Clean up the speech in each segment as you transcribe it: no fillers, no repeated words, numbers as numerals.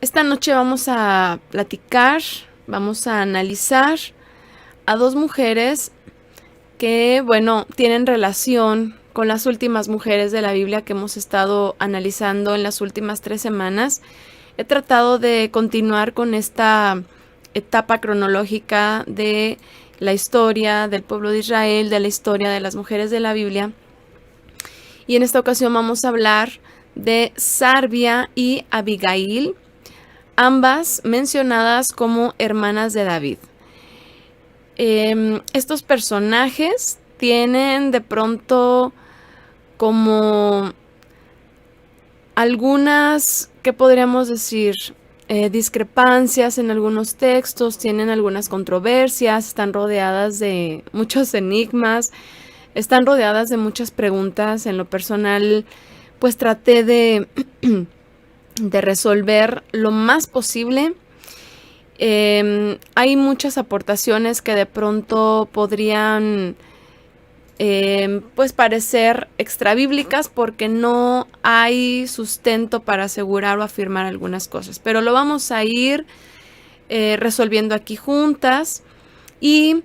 Esta noche vamos a platicar, vamos a analizar a dos mujeres que, bueno, tienen relación con las últimas mujeres de la Biblia que hemos estado analizando en las últimas 3 semanas. He tratado de continuar con esta etapa cronológica de la historia del pueblo de Israel, de la historia de las mujeres de la Biblia. Y en esta ocasión vamos a hablar de Sarbia y Abigail, ambas mencionadas como hermanas de David. Estos personajes tienen de pronto como algunas, ¿qué podríamos decir? Discrepancias en algunos textos, tienen algunas controversias, están rodeadas de muchos enigmas, están rodeadas de muchas preguntas. En lo personal, pues traté de resolver lo más posible. Hay muchas aportaciones que de pronto podrían pues parecer extrabíblicas porque no hay sustento para asegurar o afirmar algunas cosas, pero lo vamos a ir resolviendo aquí juntas y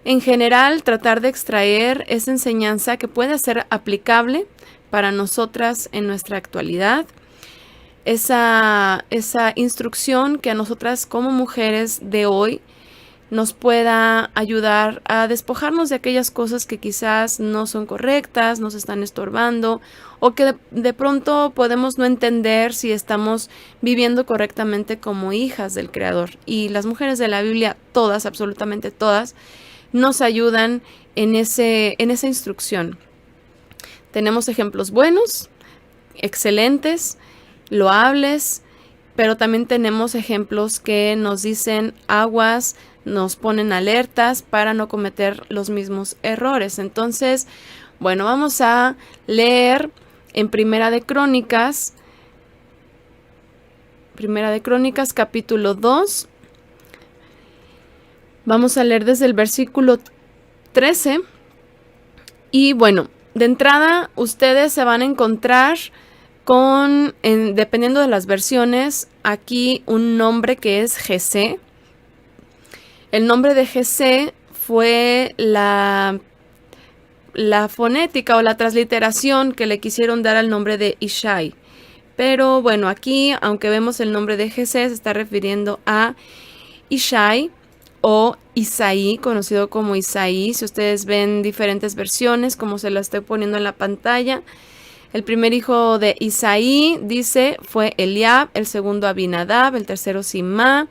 en general tratar de extraer esa enseñanza que pueda ser aplicable para nosotras en nuestra actualidad. Esa instrucción que a nosotras como mujeres de hoy nos pueda ayudar a despojarnos de aquellas cosas que quizás no son correctas, nos están estorbando o que de pronto podemos no entender si estamos viviendo correctamente como hijas del Creador. Y las mujeres de la Biblia, todas, absolutamente todas, nos ayudan en esa instrucción. Tenemos ejemplos buenos, excelentes, loables, pero también tenemos ejemplos que nos dicen aguas, nos ponen alertas para no cometer los mismos errores. Entonces, bueno, vamos a leer en Primera de Crónicas capítulo 2. Vamos a leer desde el versículo 13 y bueno, de entrada ustedes se van a encontrar con, dependiendo de las versiones, aquí un nombre que es Jesé. El nombre de Jesé fue la fonética o la transliteración que le quisieron dar al nombre de Ishai. Pero bueno, aquí, aunque vemos el nombre de Jesé, se está refiriendo a Ishai o Isaí, conocido como Isaí. Si ustedes ven diferentes versiones, como se la estoy poniendo en la pantalla, el primer hijo de Isaí, dice, fue Eliab, el segundo Abinadab, el tercero Simá.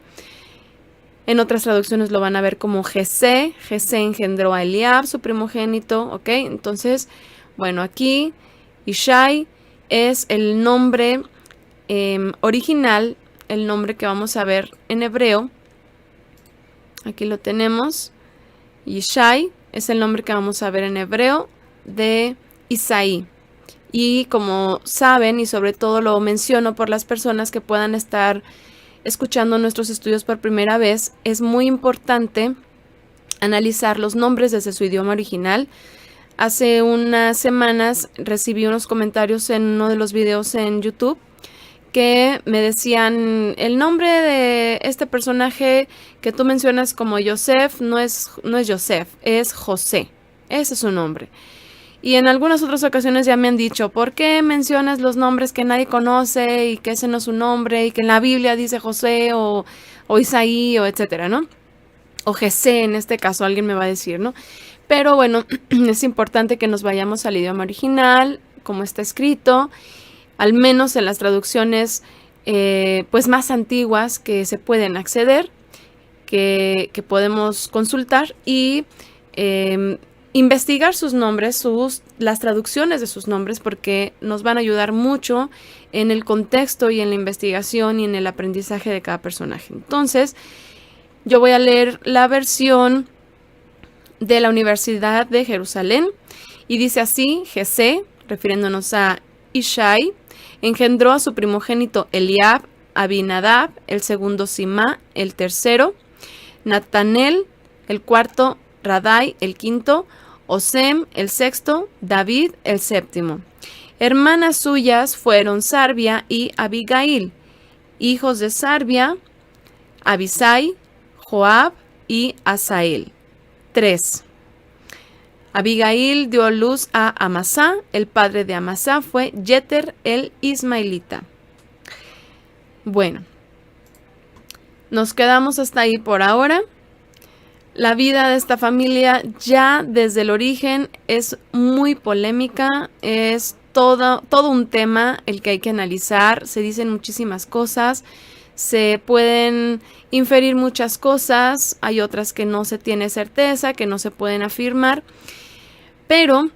En otras traducciones lo van a ver como Jesé. Jesé engendró a Eliab, su primogénito, ¿ok? Entonces, bueno, aquí Ishai es el nombre original, el nombre que vamos a ver en hebreo. Aquí lo tenemos. Ishai es el nombre que vamos a ver en hebreo de Isaí. Y como saben, y sobre todo lo menciono por las personas que puedan estar escuchando nuestros estudios por primera vez, es muy importante analizar los nombres desde su idioma original. Hace unas semanas recibí unos comentarios en uno de los videos en YouTube que me decían, el nombre de este personaje que tú mencionas como Yosef no es Yosef, es José. Ese es su nombre. Y en algunas otras ocasiones ya me han dicho, ¿por qué mencionas los nombres que nadie conoce y que ese no es su nombre y que en la Biblia dice José o Isaí o etcétera, ¿no? O Jesé en este caso, alguien me va a decir, ¿no? Pero bueno, es importante que nos vayamos al idioma original, como está escrito, al menos en las traducciones pues más antiguas que se pueden acceder, que podemos consultar y investigar sus nombres, las traducciones de sus nombres, porque nos van a ayudar mucho en el contexto y en la investigación y en el aprendizaje de cada personaje. Entonces, yo voy a leer la versión de la Universidad de Jerusalén y dice así: Jesé, refiriéndonos a Ishai, engendró a su primogénito Eliab, Abinadab, el segundo Simá, el tercero, Natanel, el cuarto, Radai, el quinto, Osem, el sexto, David, el séptimo. Hermanas suyas fueron Sarbia y Abigail, Hijos de Sarbia: Abisai, Joab y Asael. 3. Abigail dio a luz a Amasá. El padre de Amasá fue Yeter el Ismaelita. Bueno, nos quedamos hasta ahí por ahora. La vida de esta familia ya desde el origen es muy polémica, es todo un tema el que hay que analizar. Se dicen muchísimas cosas, se pueden inferir muchas cosas, hay otras que no se tiene certeza, que no se pueden afirmar, pero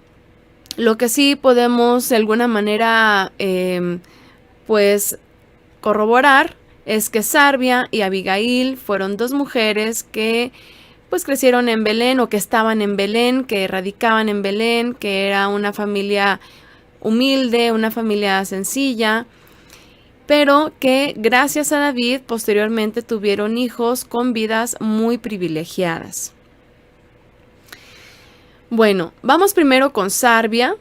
lo que sí podemos de alguna manera pues corroborar es que Sarbia y Abigail fueron dos mujeres que pues crecieron en Belén, o que estaban en Belén, que radicaban en Belén, que era una familia humilde, una familia sencilla, pero que gracias a David posteriormente tuvieron hijos con vidas muy privilegiadas. Bueno, vamos primero con Sarbia.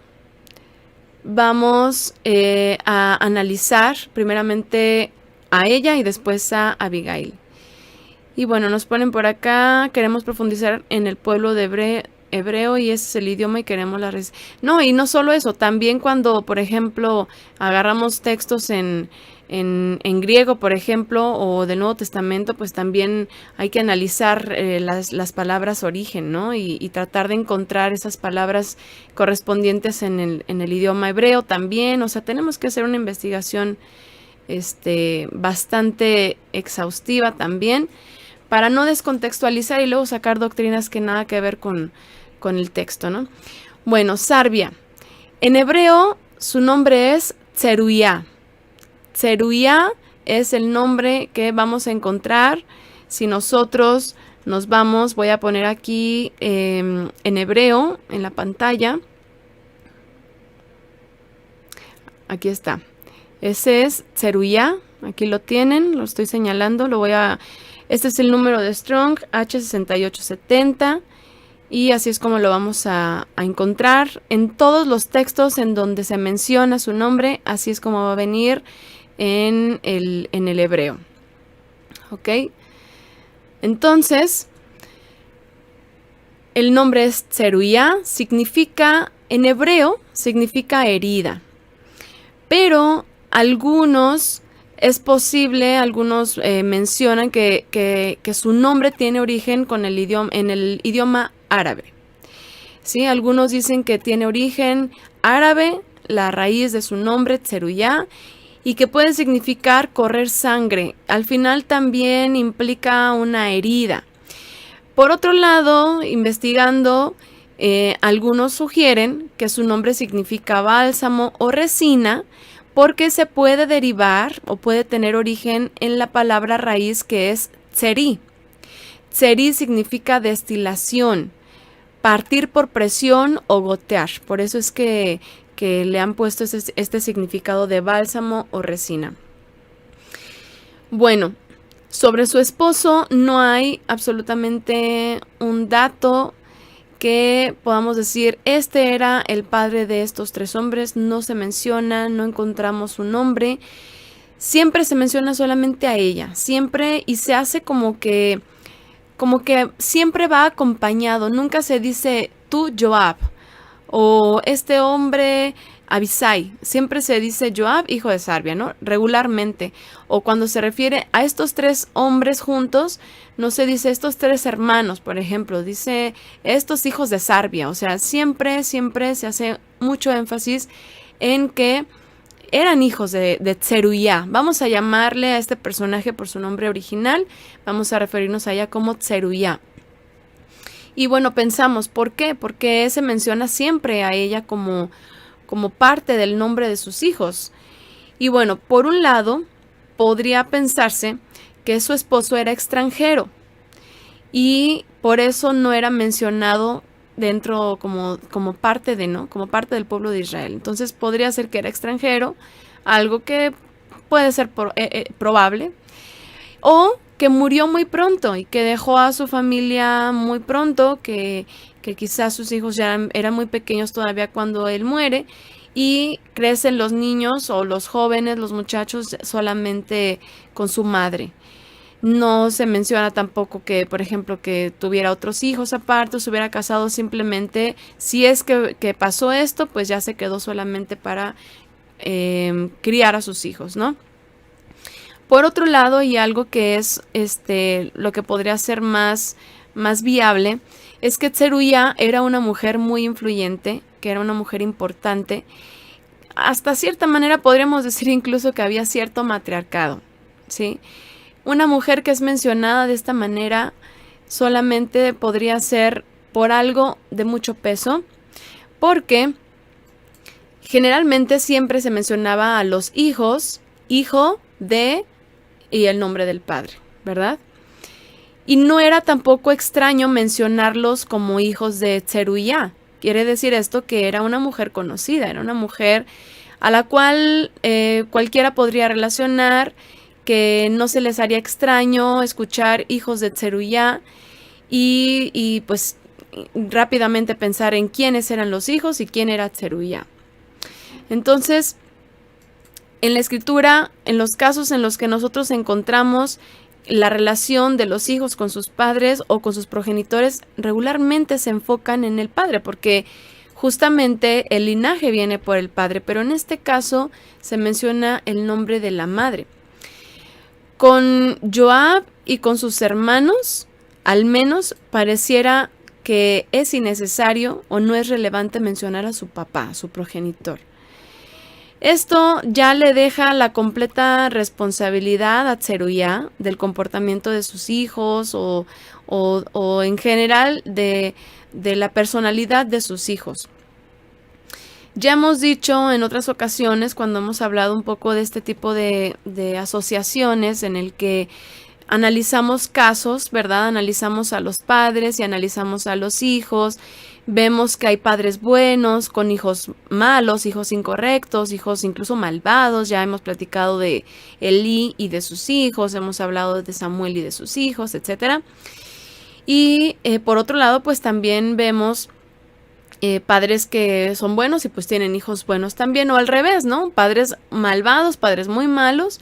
Vamos a analizar primeramente a ella y después a Abigail. Y bueno, nos ponen por acá: queremos profundizar en el pueblo de hebreo y ese es el idioma y queremos la... No, y no solo eso, también cuando, por ejemplo, agarramos textos en griego, por ejemplo, o del Nuevo Testamento, pues también hay que analizar las palabras origen, ¿no? Y tratar de encontrar esas palabras correspondientes en el idioma hebreo también. O sea, tenemos que hacer una investigación bastante exhaustiva también, para no descontextualizar y luego sacar doctrinas que nada que ver con el texto, ¿no? Bueno, Sarbia. En hebreo su nombre es Tzeruya. Tzeruya es el nombre que vamos a encontrar si nosotros nos vamos. Voy a poner aquí en hebreo en la pantalla. Aquí está. Ese es Tzeruya. Aquí lo tienen, lo estoy señalando. Este es el número de Strong, H6870. Y así es como lo vamos a encontrar en todos los textos en donde se menciona su nombre. Así es como va a venir en el hebreo. ¿Ok? Entonces, el nombre es Tzeruya, en hebreo significa herida. Pero algunos mencionan que su nombre tiene origen en el idioma árabe. ¿Sí? Algunos dicen que tiene origen árabe, la raíz de su nombre, Tzeruya, y que puede significar correr sangre. Al final también implica una herida. Por otro lado, investigando, algunos sugieren que su nombre significa bálsamo o resina, porque se puede derivar o puede tener origen en la palabra raíz que es tzeri. Tzeri significa destilación, partir por presión o gotear. Por eso es que le han puesto este significado de bálsamo o resina. Bueno, sobre su esposo no hay absolutamente un dato que podamos decir, este era el padre de estos tres hombres. No se menciona, no encontramos su nombre. Siempre se menciona solamente a ella, siempre, y se hace como que siempre va acompañado. Nunca se dice tú, Joab, o este hombre, Abisai. Siempre se dice Joab, hijo de Sarbia, ¿no? Regularmente. O cuando se refiere a estos tres hombres juntos, no se dice estos tres hermanos, por ejemplo. Dice estos hijos de Sarbia. O sea, siempre se hace mucho énfasis en que eran hijos de Tzeruya. Vamos a llamarle a este personaje por su nombre original. Vamos a referirnos a ella como Tzeruya. Y bueno, pensamos, ¿por qué? Porque se menciona siempre a ella como parte del nombre de sus hijos. Y bueno, por un lado, podría pensarse que su esposo era extranjero y por eso no era mencionado dentro como parte como parte del pueblo de Israel. Entonces podría ser que era extranjero, algo que puede ser probable, o que murió muy pronto y que dejó a su familia muy pronto, que quizás sus hijos ya eran muy pequeños todavía cuando él muere, y crecen los niños o los jóvenes, los muchachos, solamente con su madre. No se menciona tampoco que, por ejemplo, que tuviera otros hijos aparte, se hubiera casado. Simplemente, si es que pasó esto, pues ya se quedó solamente para criar a sus hijos, ¿no? Por otro lado, y algo que es lo que podría ser más viable, es que Tseruya era una mujer muy influyente, que era una mujer importante. Hasta cierta manera podríamos decir incluso que había cierto matriarcado, ¿sí? Una mujer que es mencionada de esta manera solamente podría ser por algo de mucho peso, porque generalmente siempre se mencionaba a los hijos, hijo de, y el nombre del padre, ¿verdad? Y no era tampoco extraño mencionarlos como hijos de Tseruya. Quiere decir esto que era una mujer conocida, era una mujer a la cual cualquiera podría relacionar, que no se les haría extraño escuchar hijos de Tseruya y pues rápidamente pensar en quiénes eran los hijos y quién era Tseruya. Entonces, en la escritura, en los casos en los que nosotros encontramos la relación de los hijos con sus padres o con sus progenitores, regularmente se enfocan en el padre, porque justamente el linaje viene por el padre, pero en este caso se menciona el nombre de la madre. Con Joab y con sus hermanos, al menos pareciera que es innecesario o no es relevante mencionar a su papá, a su progenitor. Esto ya le deja la completa responsabilidad a Tseruya del comportamiento de sus hijos o en general de la personalidad de sus hijos. Ya hemos dicho en otras ocasiones, cuando hemos hablado un poco de este tipo de asociaciones en el que analizamos casos, ¿verdad? Analizamos a los padres y analizamos a los hijos. Vemos que hay padres buenos con hijos malos, hijos incorrectos, hijos incluso malvados. Ya hemos platicado de Elí y de sus hijos, hemos hablado de Samuel y de sus hijos, etc. Y por otro lado, pues también vemos padres que son buenos y pues tienen hijos buenos también, o al revés, ¿no? Padres malvados, padres muy malos,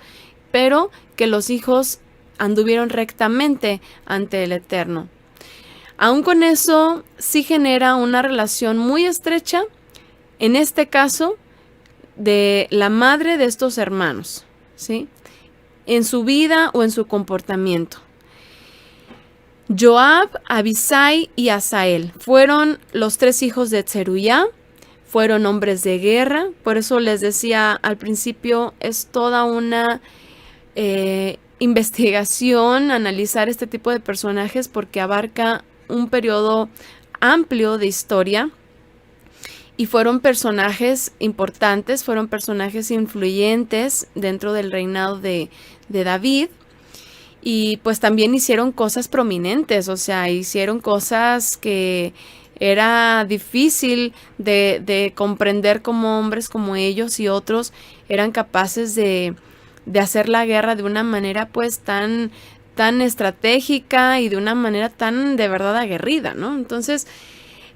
pero que los hijos anduvieron rectamente ante el Eterno. Aún con eso, sí genera una relación muy estrecha, en este caso, de la madre de estos hermanos, ¿sí? En su vida o en su comportamiento. Joab, Abisai y Asael fueron los tres hijos de Tseruya, fueron hombres de guerra, por eso les decía al principio, es toda una investigación, analizar este tipo de personajes porque abarca un periodo amplio de historia y fueron personajes importantes, fueron personajes influyentes dentro del reinado de David. Y pues también hicieron cosas prominentes, o sea, hicieron cosas que era difícil de comprender cómo hombres como ellos y otros eran capaces de hacer la guerra de una manera pues tan estratégica y de una manera tan de verdad aguerrida, ¿no? Entonces,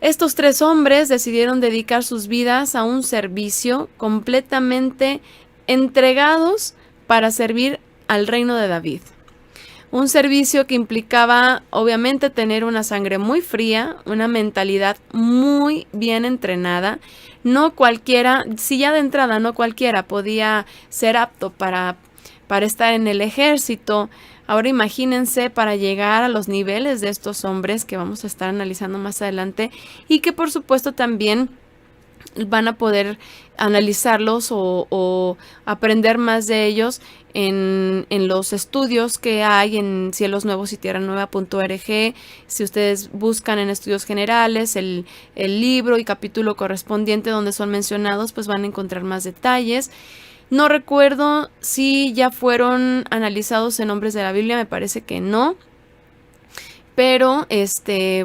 estos tres hombres decidieron dedicar sus vidas a un servicio completamente entregados para servir al reino de David. Un servicio que implicaba, obviamente, tener una sangre muy fría, una mentalidad muy bien entrenada. No cualquiera, si ya de entrada no cualquiera podía ser apto para estar en el ejército. Ahora imagínense para llegar a los niveles de estos hombres que vamos a estar analizando más adelante y que por supuesto también van a poder analizarlos o aprender más de ellos en los estudios que hay en Cielos Nuevos y Tierra Nueva.org. Si ustedes buscan en estudios generales el libro y capítulo correspondiente donde son mencionados, pues van a encontrar más detalles. No recuerdo si ya fueron analizados en Hombres de la Biblia, me parece que no. Pero,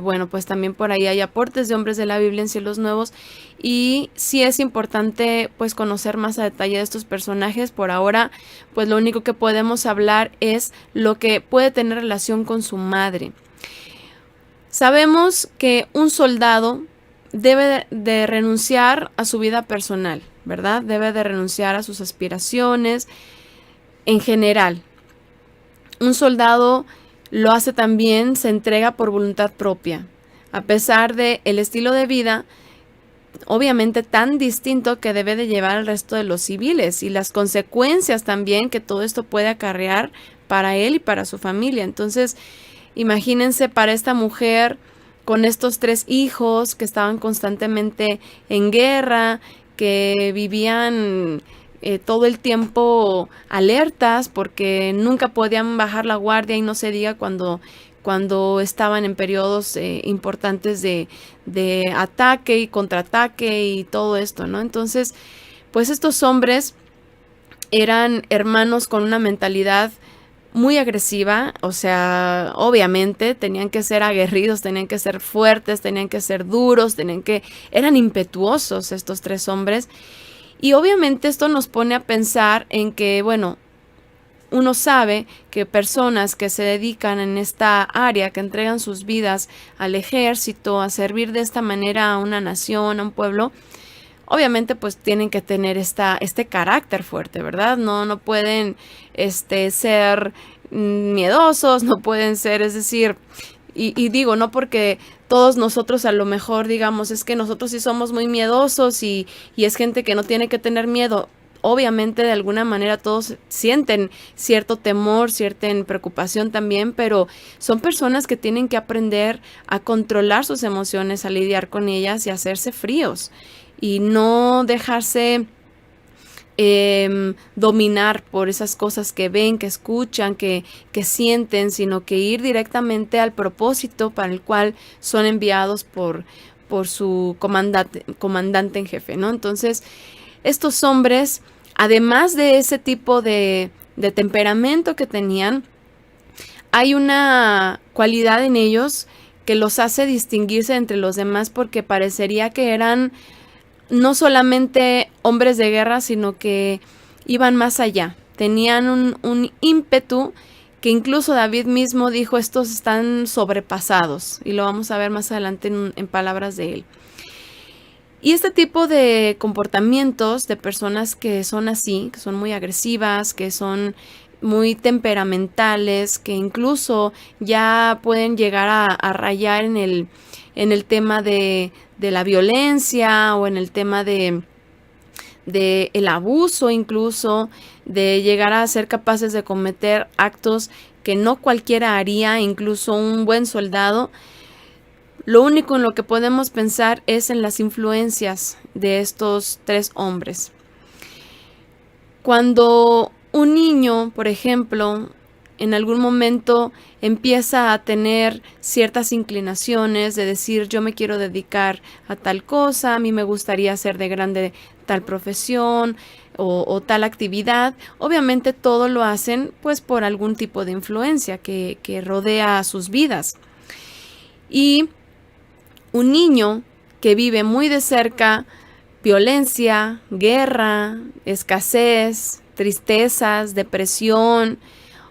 bueno, pues también por ahí hay aportes de Hombres de la Biblia en Cielos Nuevos. Y sí es importante, pues, conocer más a detalle de estos personajes. Por ahora, pues, lo único que podemos hablar es lo que puede tener relación con su madre. Sabemos que un soldado debe de renunciar a su vida personal, ¿verdad? Debe de renunciar a sus aspiraciones en general. Un soldado lo hace también, se entrega por voluntad propia, a pesar de el estilo de vida obviamente tan distinto que debe de llevar al resto de los civiles y las consecuencias también que todo esto puede acarrear para él y para su familia. Entonces, imagínense para esta mujer con estos 3 hijos que estaban constantemente en guerra, que vivían todo el tiempo alertas porque nunca podían bajar la guardia, y no se diga cuando estaban en periodos importantes de ataque y contraataque y todo esto, ¿no? Entonces, pues estos hombres eran hermanos con una mentalidad muy agresiva, o sea, obviamente tenían que ser aguerridos, tenían que ser fuertes, tenían que ser duros, eran impetuosos estos 3 hombres. Y obviamente esto nos pone a pensar en que, bueno, uno sabe que personas que se dedican en esta área, que entregan sus vidas al ejército, a servir de esta manera a una nación, a un pueblo, obviamente pues tienen que tener este carácter fuerte, ¿verdad? No pueden ser miedosos, no pueden ser, es decir, y digo, no porque todos nosotros a lo mejor digamos, es que nosotros sí somos muy miedosos y es gente que no tiene que tener miedo. Obviamente de alguna manera todos sienten cierto temor, cierta preocupación también, pero son personas que tienen que aprender a controlar sus emociones, a lidiar con ellas y a hacerse fríos y no dejarse dominar por esas cosas que ven, que escuchan, que sienten, sino que ir directamente al propósito para el cual son enviados por su comandante en jefe, ¿no? Entonces, estos hombres, además de ese tipo de temperamento que tenían, hay una cualidad en ellos que los hace distinguirse entre los demás, porque parecería que eran no solamente hombres de guerra, sino que iban más allá. Tenían un ímpetu que incluso David mismo dijo, estos están sobrepasados, y lo vamos a ver más adelante en palabras de él. Y este tipo de comportamientos de personas que son así, que son muy agresivas, que son muy temperamentales, que incluso ya pueden llegar a rayar en el tema de la violencia o en el tema de el abuso, incluso de llegar a ser capaces de cometer actos que no cualquiera haría, incluso un buen soldado. Lo único en lo que podemos pensar es en las influencias de estos 3 hombres. Cuando un niño, por ejemplo, en algún momento empieza a tener ciertas inclinaciones de decir, yo me quiero dedicar a tal cosa, a mí me gustaría hacer de grande tal profesión o tal actividad, obviamente todo lo hacen pues por algún tipo de influencia que rodea sus vidas. Y un niño que vive muy de cerca violencia, guerra, escasez, tristezas, depresión,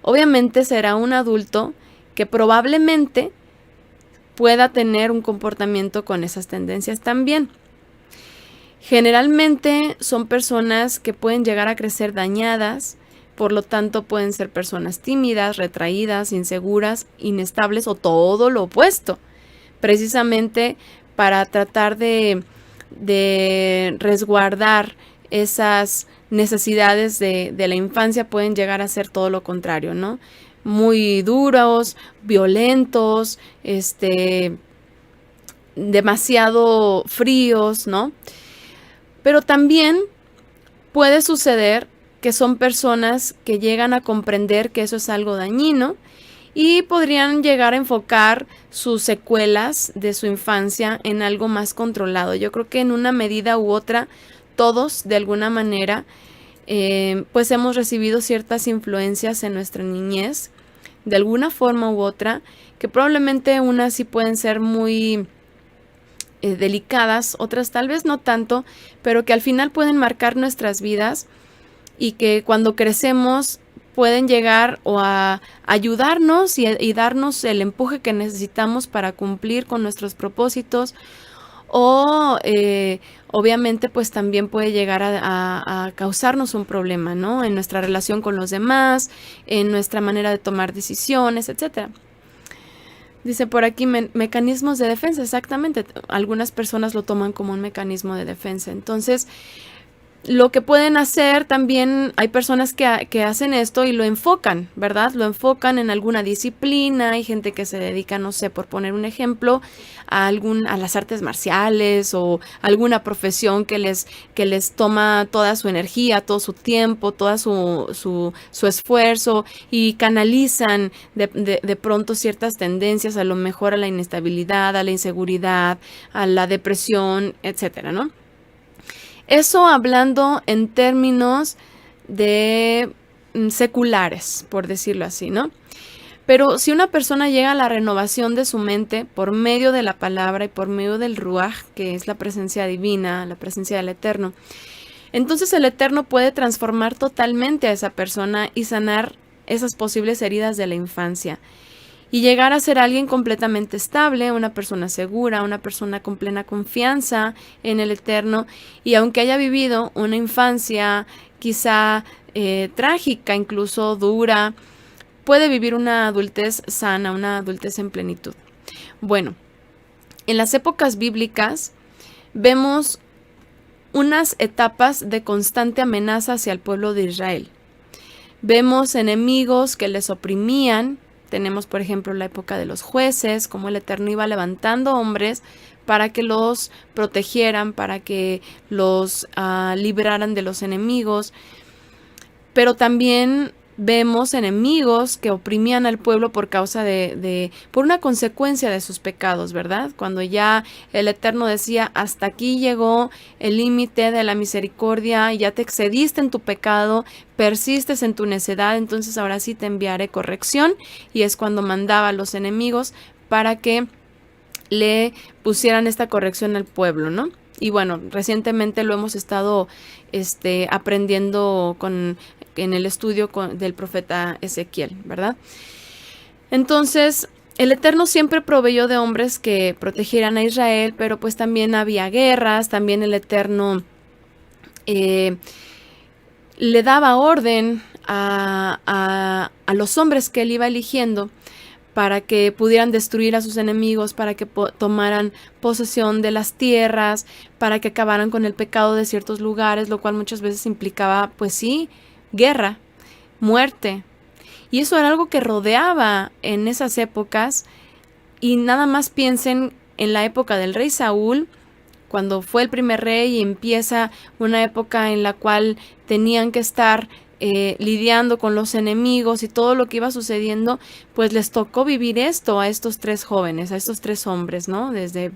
obviamente será un adulto que probablemente pueda tener un comportamiento con esas tendencias también. Generalmente son personas que pueden llegar a crecer dañadas, por lo tanto pueden ser personas tímidas, retraídas, inseguras, inestables o todo lo opuesto, precisamente para tratar de resguardar esas necesidades de la infancia. Pueden llegar a ser todo lo contrario, ¿no? Muy duros, violentos, demasiado fríos, ¿no? Pero también puede suceder que son personas que llegan a comprender que eso es algo dañino y podrían llegar a enfocar sus secuelas de su infancia en algo más controlado. Yo creo que en una medida u otra, todos de alguna manera, pues hemos recibido ciertas influencias en nuestra niñez, de alguna forma u otra, que probablemente unas sí pueden ser muy delicadas, otras tal vez no tanto, pero que al final pueden marcar nuestras vidas y que cuando crecemos pueden llegar o a ayudarnos y darnos el empuje que necesitamos para cumplir con nuestros propósitos, o obviamente pues también puede llegar a causarnos un problema, ¿no? En nuestra relación con los demás, en nuestra manera de tomar decisiones, etcétera. Dice por aquí mecanismos de defensa, exactamente. Algunas personas lo toman como un mecanismo de defensa. Entonces, lo que pueden hacer también, hay personas que hacen esto y lo enfocan, ¿verdad? Lo enfocan en alguna disciplina. Hay gente que se dedica, no sé, por poner un ejemplo, a las artes marciales o alguna profesión que les toma toda su energía, todo su tiempo, todo su esfuerzo, y canalizan de pronto ciertas tendencias, a lo mejor a la inestabilidad, a la inseguridad, a la depresión, etcétera, ¿no? Eso hablando en términos de seculares, por decirlo así, ¿no? Pero si una persona llega a la renovación de su mente por medio de la palabra y por medio del Ruaj, que es la presencia divina, la presencia del Eterno, entonces el Eterno puede transformar totalmente a esa persona y sanar esas posibles heridas de la infancia. Y llegar a ser alguien completamente estable, una persona segura, una persona con plena confianza en el Eterno. Y aunque haya vivido una infancia quizá trágica, incluso dura, puede vivir una adultez sana, una adultez en plenitud. Bueno, en las épocas bíblicas vemos unas etapas de constante amenaza hacia el pueblo de Israel. Vemos enemigos que les oprimían. Tenemos, por ejemplo, la época de los jueces, como el Eterno iba levantando hombres para que los protegieran, para que los libraran de los enemigos. Pero también vemos enemigos que oprimían al pueblo por causa por una consecuencia de sus pecados, ¿verdad? Cuando ya el Eterno decía, hasta aquí llegó el límite de la misericordia, ya te excediste en tu pecado, persistes en tu necedad, entonces ahora sí te enviaré corrección. Y es cuando mandaba a los enemigos para que le pusieran esta corrección al pueblo, ¿no? Y bueno, recientemente lo hemos estado aprendiendo en el estudio del profeta Ezequiel, ¿verdad? Entonces, el Eterno siempre proveyó de hombres que protegieran a Israel, pero pues también había guerras, también el Eterno le daba orden a los hombres que él iba eligiendo para que pudieran destruir a sus enemigos, para que tomaran posesión de las tierras, para que acabaran con el pecado de ciertos lugares, lo cual muchas veces implicaba, pues sí, guerra, muerte. Y eso era algo que rodeaba en esas épocas. Y nada más piensen en la época del rey Saúl, cuando fue el primer rey y empieza una época en la cual tenían que estar lidiando con los enemigos y todo lo que iba sucediendo, pues les tocó vivir esto a estos tres jóvenes, a estos tres hombres, ¿no? Desde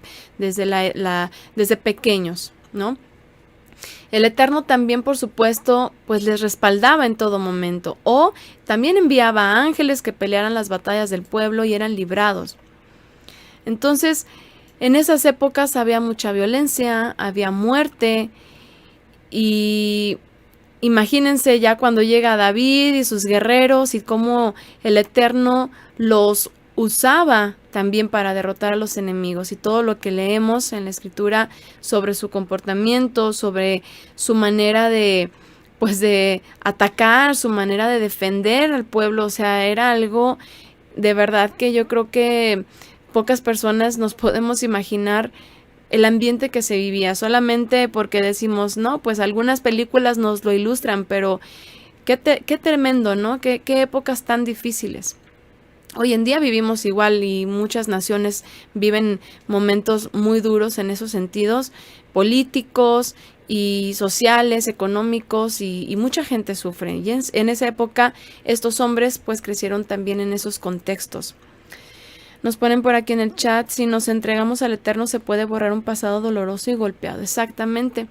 pequeños, ¿no? El Eterno también, por supuesto, pues les respaldaba en todo momento, o también enviaba ángeles que pelearan las batallas del pueblo y eran librados. Entonces, en esas épocas había mucha violencia, había muerte, y imagínense ya cuando llega David y sus guerreros y cómo el Eterno los usaba también para derrotar a los enemigos, y todo lo que leemos en la Escritura sobre su comportamiento, sobre su manera de atacar, su manera de defender al pueblo. O sea, era algo de verdad que yo creo que pocas personas nos podemos imaginar el ambiente que se vivía, solamente porque decimos, no, pues algunas películas nos lo ilustran, pero qué tremendo, ¿no? Qué épocas tan difíciles. Hoy en día vivimos igual y muchas naciones viven momentos muy duros en esos sentidos, políticos y sociales, económicos, y mucha gente sufre. Y en esa época estos hombres pues crecieron también en esos contextos. Nos ponen por aquí en el chat, si nos entregamos al Eterno se puede borrar un pasado doloroso y golpeado. Exactamente.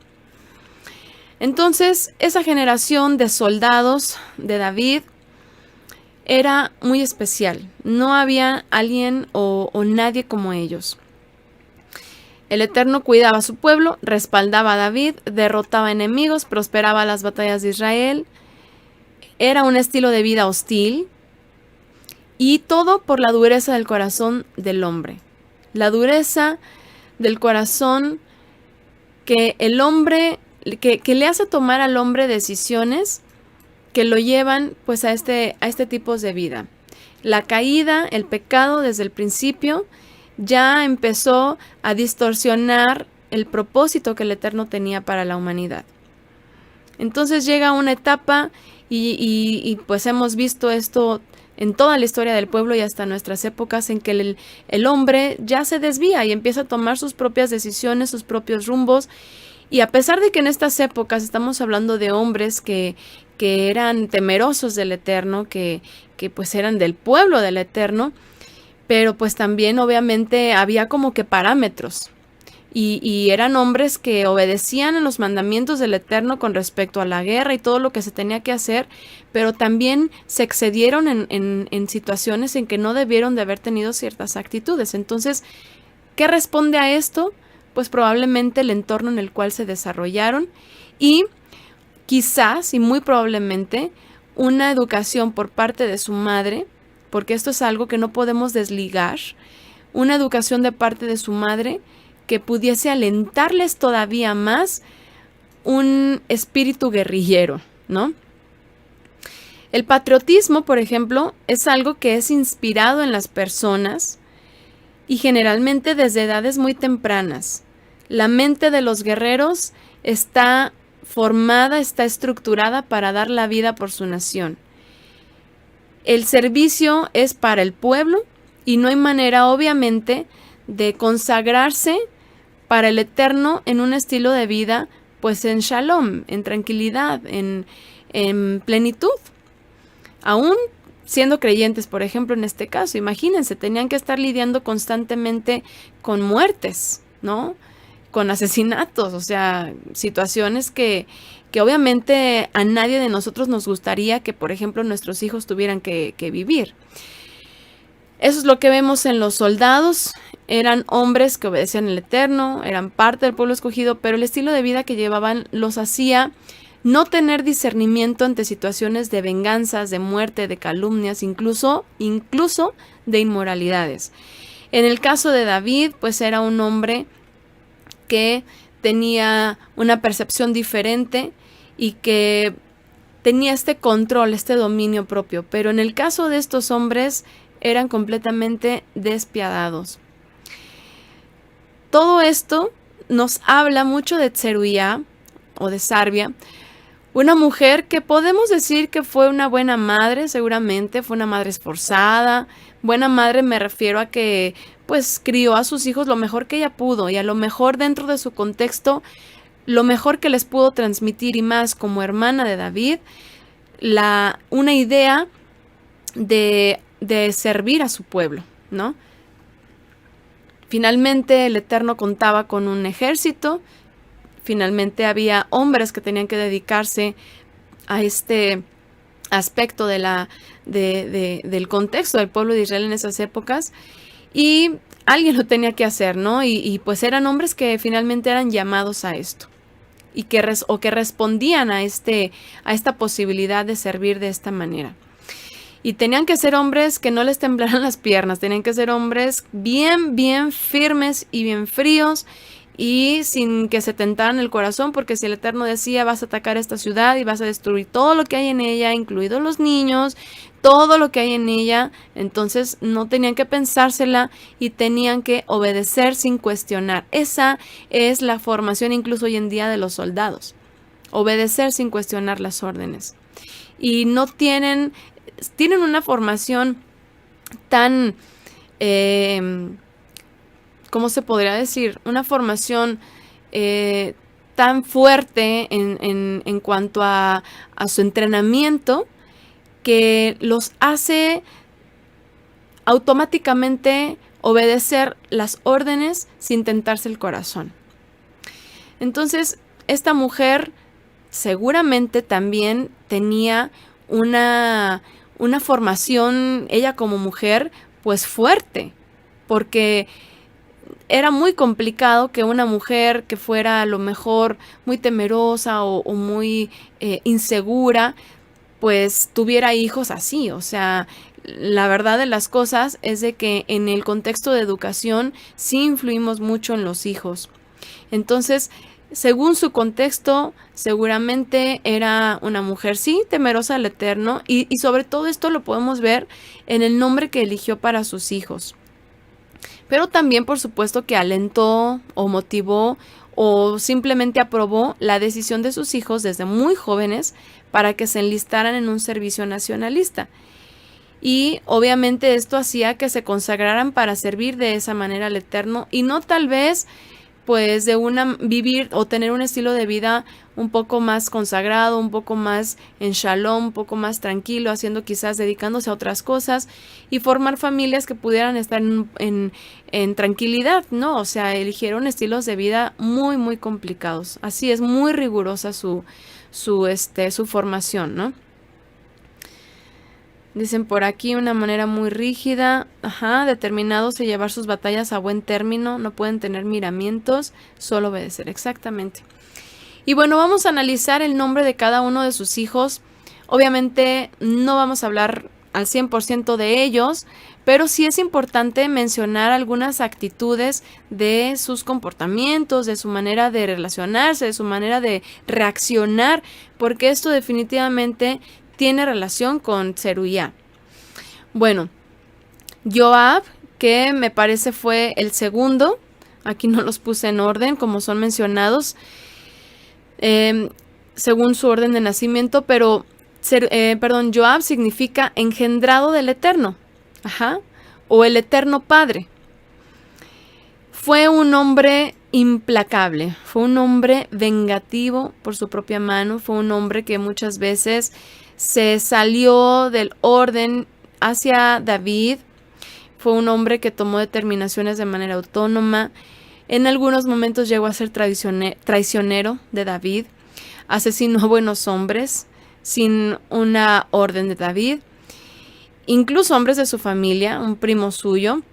Entonces, esa generación de soldados de David era muy especial. No había alguien o nadie como ellos. El Eterno cuidaba a su pueblo, respaldaba a David, derrotaba enemigos, prosperaba las batallas de Israel. Era un estilo de vida hostil. Y todo por la dureza del corazón del hombre. La dureza del corazón que el hombre, que le hace tomar al hombre decisiones que lo llevan pues a este tipo de vida. La caída, el pecado desde el principio ya empezó a distorsionar el propósito que el Eterno tenía para la humanidad. Entonces llega una etapa y pues hemos visto esto en toda la historia del pueblo y hasta nuestras épocas, en que el hombre ya se desvía y empieza a tomar sus propias decisiones, sus propios rumbos. Y a pesar de que en estas épocas estamos hablando de hombres que eran temerosos del Eterno, que pues eran del pueblo del Eterno, pero pues también obviamente había como que parámetros. Y eran hombres que obedecían a los mandamientos del Eterno con respecto a la guerra y todo lo que se tenía que hacer, pero también se excedieron en situaciones en que no debieron de haber tenido ciertas actitudes. Entonces, ¿qué responde a esto? Pues probablemente el entorno en el cual se desarrollaron y quizás y muy probablemente una educación por parte de su madre, porque esto es algo que no podemos desligar, una educación de parte de su madre que pudiese alentarles todavía más un espíritu guerrillero, ¿no? El patriotismo, por ejemplo, es algo que es inspirado en las personas y generalmente desde edades muy tempranas. La mente de los guerreros está formada, está estructurada para dar la vida por su nación. El servicio es para el pueblo y no hay manera, obviamente, de consagrarse para el Eterno en un estilo de vida, pues en shalom, en tranquilidad, en plenitud. Aún siendo creyentes, por ejemplo, en este caso, imagínense, tenían que estar lidiando constantemente con muertes, ¿no? Con asesinatos, o sea, situaciones que obviamente a nadie de nosotros nos gustaría que, por ejemplo, nuestros hijos tuvieran que vivir. Eso es lo que vemos en los soldados. Eran hombres que obedecían al Eterno, eran parte del pueblo escogido, pero el estilo de vida que llevaban los hacía no tener discernimiento ante situaciones de venganzas, de muerte, de calumnias, incluso de inmoralidades. En el caso de David, pues era un hombre que tenía una percepción diferente y que tenía este control, este dominio propio, pero en el caso de estos hombres eran completamente despiadados. Todo esto nos habla mucho de Tzeruiá o de Sarbia, una mujer que podemos decir que fue una buena madre, seguramente fue una madre esforzada. Buena madre me refiero a que pues crió a sus hijos lo mejor que ella pudo y a lo mejor dentro de su contexto, lo mejor que les pudo transmitir y más como hermana de David, una idea de servir a su pueblo, ¿no? Finalmente el Eterno contaba con un ejército, finalmente había hombres que tenían que dedicarse a este aspecto del contexto del pueblo de Israel en esas épocas y alguien lo tenía que hacer, ¿no? Y pues eran hombres que finalmente eran llamados a esto y que respondían a esta posibilidad de servir de esta manera. Y tenían que ser hombres que no les temblaran las piernas, tenían que ser hombres bien firmes y bien fríos y sin que se tentaran el corazón, porque si el Eterno decía vas a atacar esta ciudad y vas a destruir todo lo que hay en ella, incluidos los niños, todo lo que hay en ella, entonces no tenían que pensársela y tenían que obedecer sin cuestionar. Esa es la formación incluso hoy en día de los soldados, obedecer sin cuestionar las órdenes. Y no tienen una formación tan, ¿cómo se podría decir? Una formación tan fuerte en cuanto a su entrenamiento que los hace automáticamente obedecer las órdenes sin tentarse el corazón. Entonces, esta mujer seguramente también tenía una formación, ella como mujer, pues fuerte, porque era muy complicado que una mujer que fuera a lo mejor muy temerosa o muy insegura pues tuviera hijos así. O sea, la verdad de las cosas es de que en el contexto de educación sí influimos mucho en los hijos. Entonces, según su contexto, seguramente era una mujer, sí, temerosa del Eterno, y sobre todo esto lo podemos ver en el nombre que eligió para sus hijos. Pero también, por supuesto, que alentó o motivó o simplemente aprobó la decisión de sus hijos desde muy jóvenes para que se enlistaran en un servicio nacionalista. Y obviamente esto hacía que se consagraran para servir de esa manera al Eterno y no tal vez pues de vivir o tener un estilo de vida un poco más consagrado, un poco más en shalom, un poco más tranquilo, haciendo quizás dedicándose a otras cosas y formar familias que pudieran estar en tranquilidad, ¿no? O sea, eligieron estilos de vida muy, muy complicados. Así es, muy rigurosa su formación, ¿no? Dicen por aquí una manera muy rígida, determinados a llevar sus batallas a buen término, no pueden tener miramientos, solo obedecer, exactamente. Y bueno, vamos a analizar el nombre de cada uno de sus hijos. Obviamente no vamos a hablar al 100% de ellos, pero sí es importante mencionar algunas actitudes de sus comportamientos, de su manera de relacionarse, de su manera de reaccionar, porque esto definitivamente tiene relación con Tzeruya. Bueno, Joab, que me parece fue el segundo, aquí no los puse en orden como son mencionados, según su orden de nacimiento, pero Joab significa engendrado del Eterno, o el Eterno Padre. Fue un hombre implacable, fue un hombre vengativo por su propia mano, fue un hombre que muchas veces se salió del orden hacia David, fue un hombre que tomó determinaciones de manera autónoma, en algunos momentos llegó a ser traicionero de David, asesinó a buenos hombres sin una orden de David, incluso hombres de su familia, un primo suyo.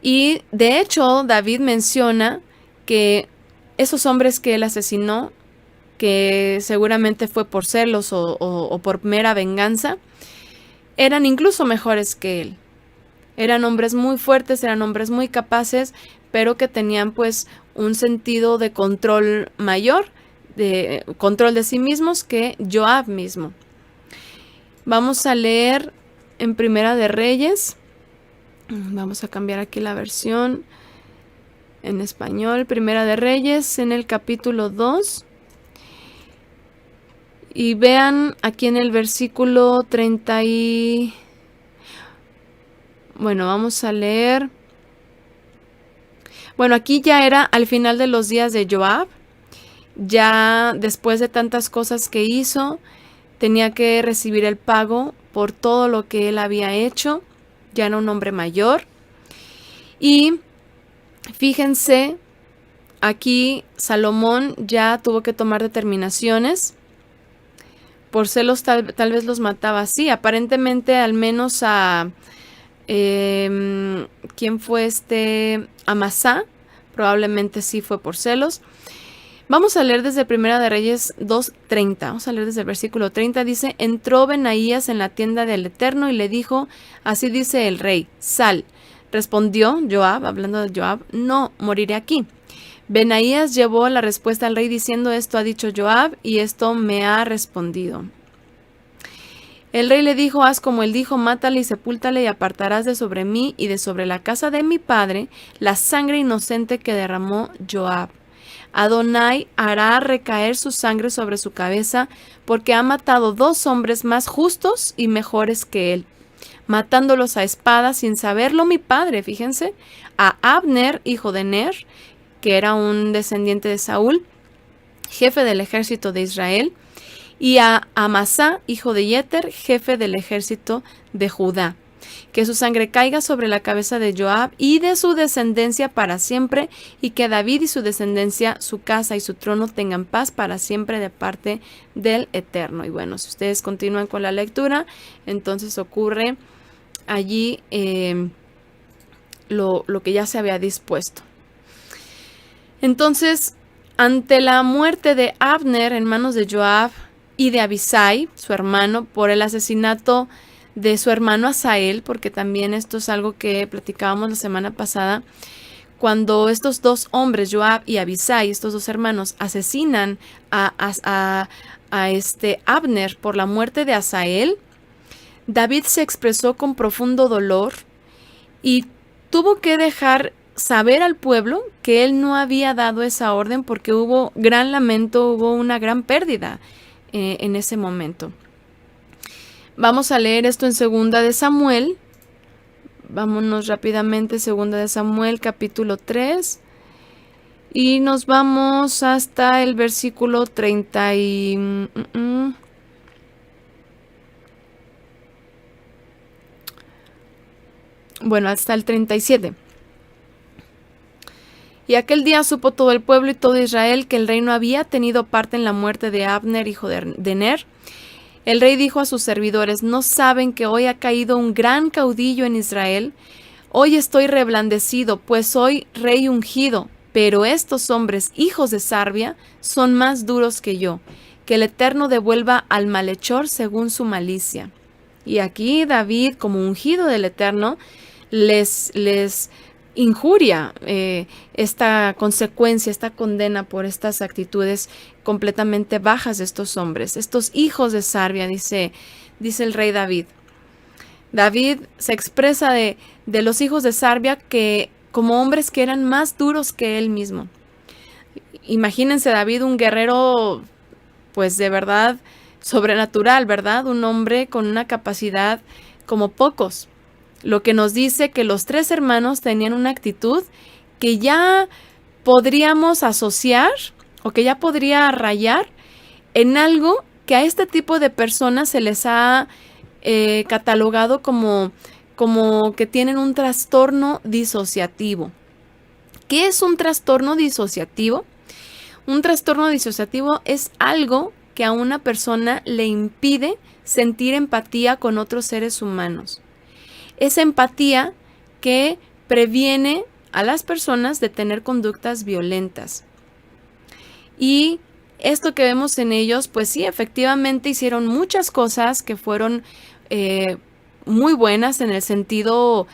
Y de hecho David menciona que esos hombres que él asesinó, que seguramente fue por celos o por mera venganza, eran incluso mejores que él. Eran hombres muy fuertes, eran hombres muy capaces, pero que tenían pues un sentido de control mayor, de control de sí mismos que Joab mismo. Vamos a leer en Primera de Reyes. Vamos a cambiar aquí la versión en español. Primera de Reyes en el capítulo 2. Y vean aquí en el versículo 30 y... Bueno, vamos a leer. Bueno, aquí ya era al final de los días de Joab. Ya después de tantas cosas que hizo, tenía que recibir el pago por todo lo que él había hecho. Ya era un hombre mayor. Y fíjense, aquí Salomón ya tuvo que tomar determinaciones. Por celos tal vez los mataba así. Aparentemente al menos a... ¿quién fue Amasá? Probablemente sí fue por celos. Vamos a leer desde Primera de Reyes 2:30. Vamos a leer desde el versículo 30. Dice: entró Benaías en la tienda del Eterno y le dijo: así dice el rey, sal. Respondió Joab, hablando de Joab: no, moriré aquí. Benaías llevó la respuesta al rey diciendo: esto ha dicho Joab y esto me ha respondido. El rey le dijo: haz como él dijo, mátale y sepúltale y apartarás de sobre mí y de sobre la casa de mi padre la sangre inocente que derramó Joab. Adonai hará recaer su sangre sobre su cabeza, porque ha matado 2 hombres más justos y mejores que él, matándolos a espada sin saberlo mi padre, fíjense, a Abner, hijo de Ner, que era un descendiente de Saúl, jefe del ejército de Israel, y a Amasá, hijo de Yeter, jefe del ejército de Judá. Que su sangre caiga sobre la cabeza de Joab y de su descendencia para siempre, y que David y su descendencia, su casa y su trono tengan paz para siempre de parte del Eterno. Y bueno, si ustedes continúan con la lectura, entonces ocurre allí lo que ya se había dispuesto. Entonces, ante la muerte de Abner en manos de Joab, y de Abisai, su hermano, por el asesinato de su hermano Asael, porque también esto es algo que platicábamos la semana pasada. Cuando estos dos hombres, Joab y Abisai, estos dos hermanos, asesinan a Abner por la muerte de Asael, David se expresó con profundo dolor y tuvo que dejar saber al pueblo que él no había dado esa orden porque hubo gran lamento, hubo una gran pérdida en ese momento. Vamos a leer esto en 2 de Samuel. Vámonos rápidamente, 2 de Samuel, capítulo 3. Y nos vamos hasta el versículo 30 y... Bueno, hasta el 37. Y aquel día supo todo el pueblo y todo Israel que el rey no había tenido parte en la muerte de Abner, hijo de Ner. El rey dijo a sus servidores: ¿no saben que hoy ha caído un gran caudillo en Israel? Hoy estoy reblandecido, pues soy rey ungido, pero estos hombres, hijos de Sarbia, son más duros que yo. Que el Eterno devuelva al malhechor según su malicia. Y aquí David, como ungido del Eterno, les injuria esta consecuencia, esta condena por estas actitudes completamente bajas de estos hombres, estos hijos de Sarbia, dice el rey David. David se expresa de los hijos de Sarbia que como hombres que eran más duros que él mismo. Imagínense David, un guerrero pues de verdad sobrenatural, ¿verdad? Un hombre con una capacidad como pocos. Lo que nos dice que los tres hermanos tenían una actitud que ya podríamos asociar o que ya podría rayar en algo que a este tipo de personas se les ha catalogado como que tienen un trastorno disociativo. ¿Qué es un trastorno disociativo? Un trastorno disociativo es algo que a una persona le impide sentir empatía con otros seres humanos. Esa empatía que previene a las personas de tener conductas violentas. Y esto que vemos en ellos, pues sí, efectivamente hicieron muchas cosas que fueron muy buenas en el sentido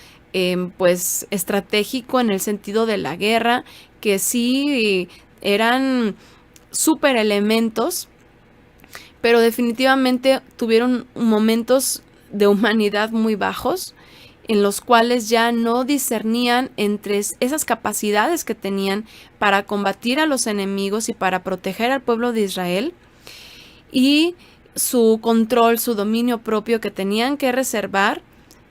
pues estratégico, en el sentido de la guerra, que sí eran súper elementos, pero definitivamente tuvieron momentos de humanidad muy bajos, en los cuales ya no discernían entre esas capacidades que tenían para combatir a los enemigos y para proteger al pueblo de Israel, y su control, su dominio propio que tenían que reservar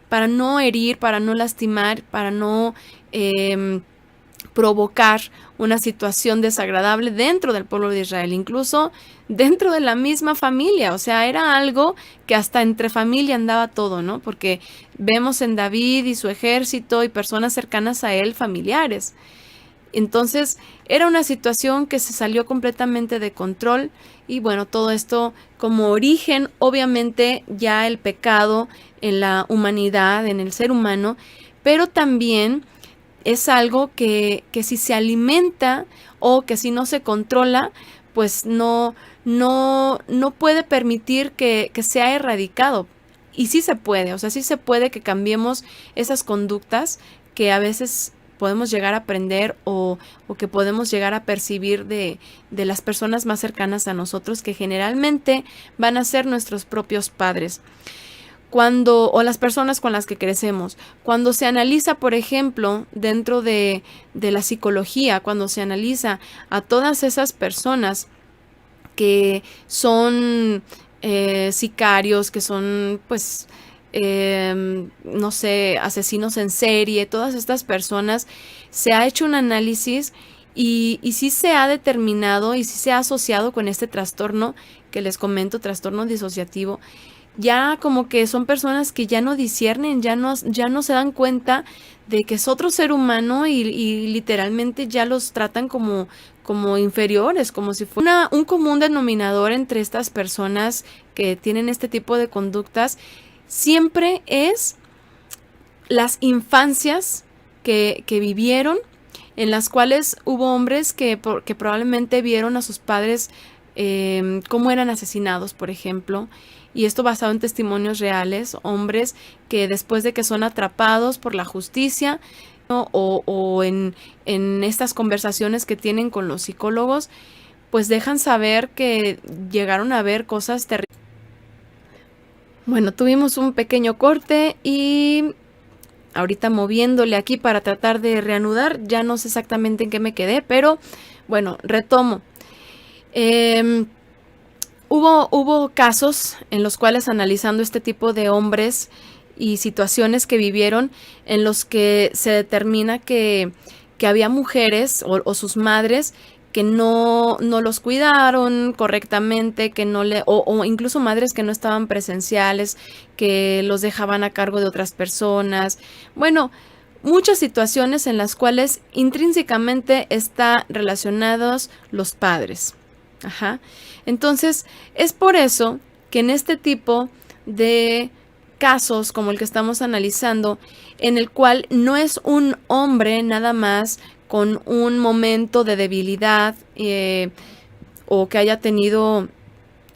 para no herir, para no lastimar, para no provocar una situación desagradable dentro del pueblo de Israel, incluso dentro de la misma familia. O sea, era algo que hasta entre familia andaba todo, ¿no? Porque vemos en David y su ejército y personas cercanas a él, familiares. Entonces, era una situación que se salió completamente de control y bueno, todo esto como origen, obviamente ya el pecado en la humanidad, en el ser humano, pero también es algo que si se alimenta o que si no se controla, pues no puede permitir que sea erradicado. Y sí se puede, o sea, sí se puede que cambiemos esas conductas que a veces podemos llegar a aprender o que podemos llegar a percibir de las personas más cercanas a nosotros, que generalmente van a ser nuestros propios padres. O las personas con las que crecemos. Cuando se analiza, por ejemplo, dentro de la psicología, cuando se analiza a todas esas personas que son sicarios, que son, pues, no sé, asesinos en serie, todas estas personas, se ha hecho un análisis y sí se ha determinado y sí se ha asociado con este trastorno que les comento, trastorno disociativo. Ya como que son personas que ya no disciernen, ya no se dan cuenta de que es otro ser humano y literalmente ya los tratan como inferiores, como si fuera un común denominador entre estas personas que tienen este tipo de conductas. Siempre es las infancias que vivieron, en las cuales hubo hombres que probablemente vieron a sus padres cómo eran asesinados, por ejemplo. Y esto basado en testimonios reales, hombres que después de que son atrapados por la justicia, ¿no? o en estas conversaciones que tienen con los psicólogos, pues dejan saber que llegaron a ver cosas terribles. Bueno, tuvimos un pequeño corte y ahorita moviéndole aquí para tratar de reanudar, ya no sé exactamente en qué me quedé, pero bueno, retomo. Hubo casos en los cuales, analizando este tipo de hombres y situaciones que vivieron, en los que se determina que había mujeres o sus madres que no los cuidaron correctamente, que no o incluso madres que no estaban presenciales, que los dejaban a cargo de otras personas. Bueno, muchas situaciones en las cuales intrínsecamente están relacionados los padres. Ajá. Entonces, es por eso que en este tipo de casos como el que estamos analizando, en el cual no es un hombre nada más con un momento de debilidad o que haya tenido,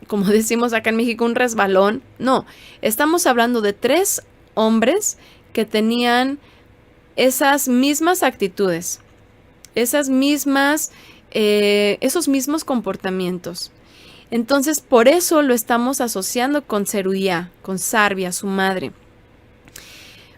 como decimos acá en México, un resbalón. No, estamos hablando de 3 hombres que tenían esas mismas actitudes, esos mismos comportamientos. Entonces, por eso lo estamos asociando con Zeruiah, con Sarvia, su madre.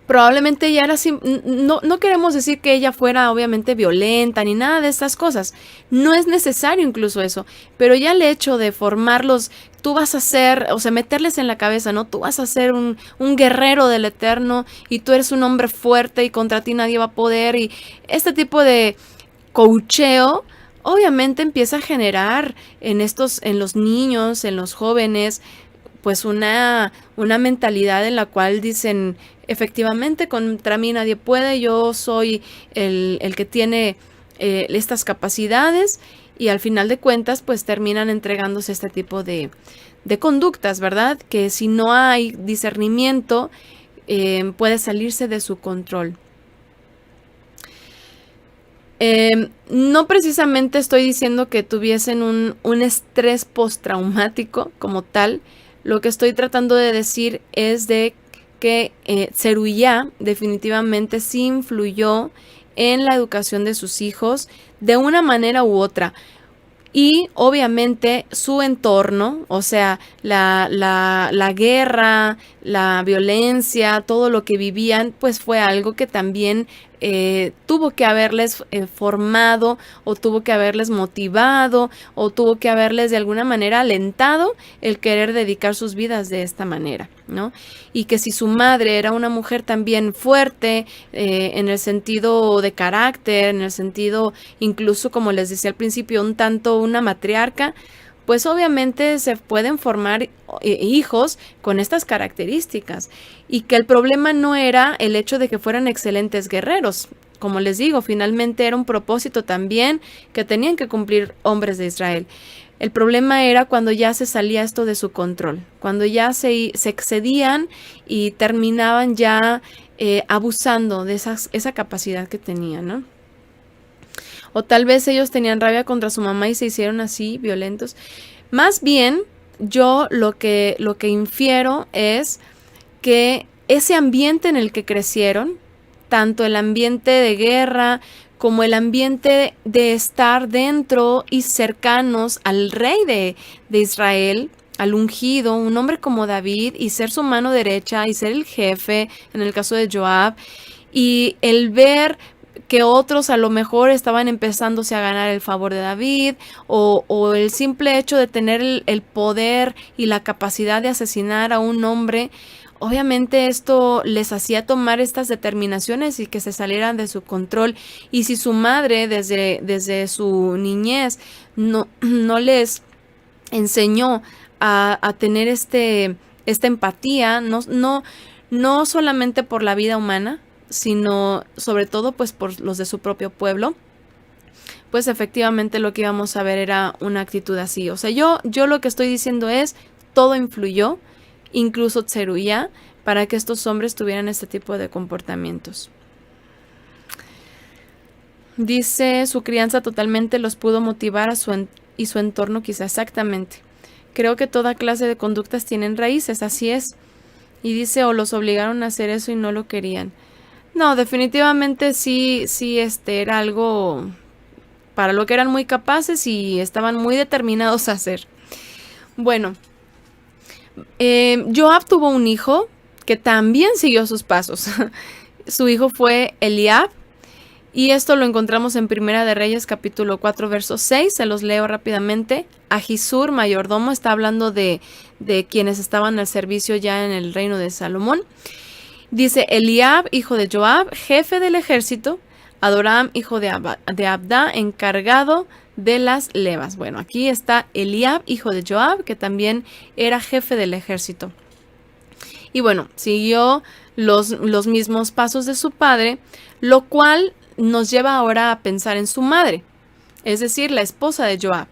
Probablemente ella era así, no queremos decir que ella fuera obviamente violenta ni nada de estas cosas. No es necesario incluso eso, pero ya el hecho de formarlos, tú vas a ser, o sea, meterles en la cabeza, ¿no? Tú vas a ser un guerrero del Eterno y tú eres un hombre fuerte y contra ti nadie va a poder, y este tipo de coacheo obviamente empieza a generar en los niños, en los jóvenes, pues una mentalidad en la cual dicen, efectivamente, contra mí nadie puede, yo soy el que tiene estas capacidades, y al final de cuentas pues terminan entregándose este tipo de conductas, ¿verdad? Que si no hay discernimiento puede salirse de su control. No precisamente estoy diciendo que tuviesen un estrés postraumático como tal. Lo que estoy tratando de decir es de que Zeruiah definitivamente sí influyó en la educación de sus hijos de una manera u otra. Y obviamente su entorno, o sea, la guerra, la violencia, todo lo que vivían, pues fue algo que también tuvo que haberles formado, o tuvo que haberles motivado, o tuvo que haberles de alguna manera alentado el querer dedicar sus vidas de esta manera, ¿no? Y que si su madre era una mujer también fuerte, en el sentido de carácter, en el sentido incluso, como les decía al principio, un tanto una matriarca, pues obviamente se pueden formar hijos con estas características, y que el problema no era el hecho de que fueran excelentes guerreros. Como les digo, finalmente era un propósito también que tenían que cumplir hombres de Israel. El problema era cuando ya se salía esto de su control, cuando ya se excedían y terminaban ya abusando de esa capacidad que tenían, ¿no? O tal vez ellos tenían rabia contra su mamá y se hicieron así violentos. Más bien, yo lo que infiero es que ese ambiente en el que crecieron, tanto el ambiente de guerra como el ambiente de estar dentro y cercanos al rey de Israel, al ungido, un hombre como David, y ser su mano derecha y ser el jefe, en el caso de Joab, y el ver que otros a lo mejor estaban empezándose a ganar el favor de David, o el simple hecho de tener el poder y la capacidad de asesinar a un hombre. Obviamente esto les hacía tomar estas determinaciones y que se salieran de su control. Y si su madre desde su niñez no les enseñó a tener esta empatía, no solamente por la vida humana, sino sobre todo pues por los de su propio pueblo, pues efectivamente lo que íbamos a ver era una actitud así. O sea, yo lo que estoy diciendo es, todo influyó, incluso Zeruiah, para que estos hombres tuvieran este tipo de comportamientos. Dice, su crianza totalmente los pudo motivar a su y su entorno quizá. Exactamente. Creo que toda clase de conductas tienen raíces, así es. Y dice, o los obligaron a hacer eso y no lo querían. No, definitivamente sí, era algo para lo que eran muy capaces y estaban muy determinados a hacer. Bueno, Joab tuvo un hijo que también siguió sus pasos. Su hijo fue Eliab, y esto lo encontramos en Primera de Reyes, capítulo 4, verso 6. Se los leo rápidamente. Ahisur, mayordomo, está hablando de quienes estaban al servicio ya en el reino de Salomón. Dice, Eliab, hijo de Joab, jefe del ejército. Adoram, hijo de Abda, encargado de las levas. Bueno, aquí está Eliab, hijo de Joab, que también era jefe del ejército. Y bueno, siguió los mismos pasos de su padre, lo cual nos lleva ahora a pensar en su madre, es decir, la esposa de Joab,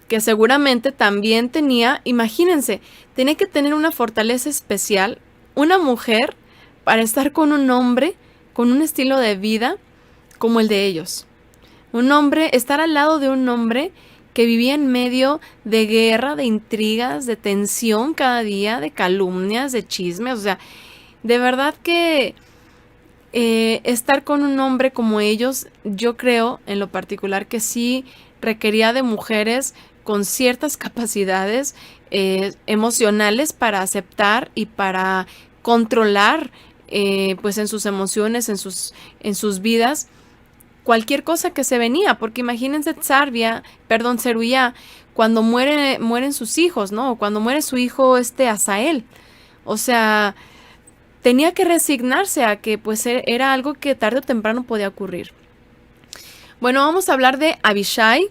que seguramente también tenía, imagínense, tenía que tener una fortaleza especial, una mujer, para estar con un hombre con un estilo de vida como el de ellos. Un hombre, estar al lado de un hombre que vivía en medio de guerra, de intrigas, de tensión cada día, de calumnias, de chismes. O sea, de verdad que estar con un hombre como ellos, yo creo en lo particular que sí requería de mujeres con ciertas capacidades emocionales para aceptar y para controlar pues en sus emociones, en sus vidas, cualquier cosa que se venía, porque imagínense Zeruiah, cuando mueren sus hijos, ¿no? O cuando muere su hijo Asael. O sea, tenía que resignarse a que pues era algo que tarde o temprano podía ocurrir. Bueno, vamos a hablar de Abishai.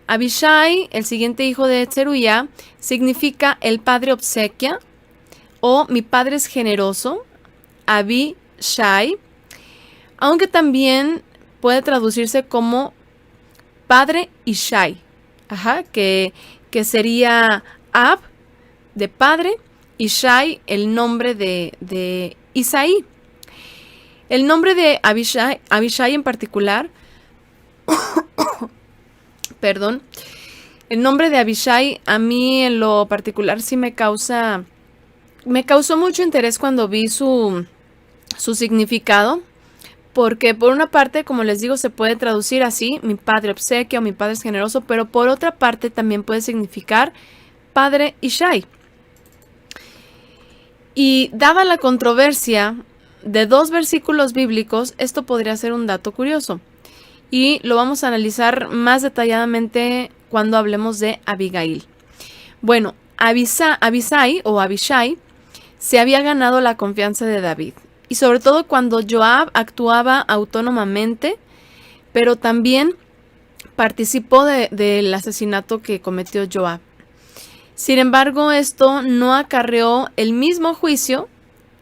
Abishai, el siguiente hijo de Zeruiah, significa el padre obsequia o mi padre es generoso, Abishai, aunque también puede traducirse como padre Ishai, que sería Ab de padre, Ishai el nombre de Isaí. El nombre de Abishai en particular, perdón, el nombre de Abishai a mí en lo particular sí me causó mucho interés cuando vi su significado, porque por una parte, como les digo, se puede traducir así, mi padre obsequia o mi padre es generoso, pero por otra parte también puede significar padre Ishai. Y dada la controversia de 2 versículos bíblicos, esto podría ser un dato curioso. Y lo vamos a analizar más detalladamente cuando hablemos de Abigail. Bueno, Abisai o Abishai se había ganado la confianza de David. Y sobre todo cuando Joab actuaba autónomamente, pero también participó del asesinato que cometió Joab. Sin embargo, esto no acarreó el mismo juicio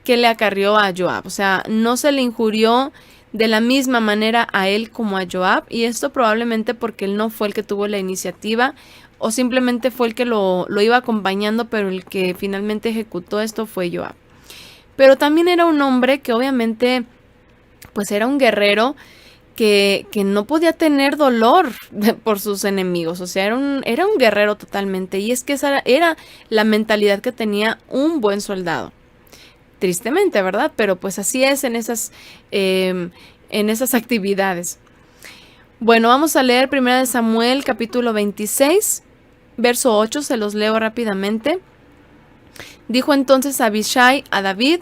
que le acarreó a Joab. O sea, no se le injurió de la misma manera a él como a Joab. Y esto probablemente porque él no fue el que tuvo la iniciativa o simplemente fue el que lo iba acompañando, pero el que finalmente ejecutó esto fue Joab. Pero también era un hombre que obviamente pues era un guerrero que no podía tener dolor por sus enemigos. O sea, era un guerrero totalmente. Y es que esa era la mentalidad que tenía un buen soldado. Tristemente, ¿verdad? Pero pues así es en esas actividades. Bueno, vamos a leer 1 Samuel capítulo 26, verso 8, se los leo rápidamente. Dijo entonces Abishai a David: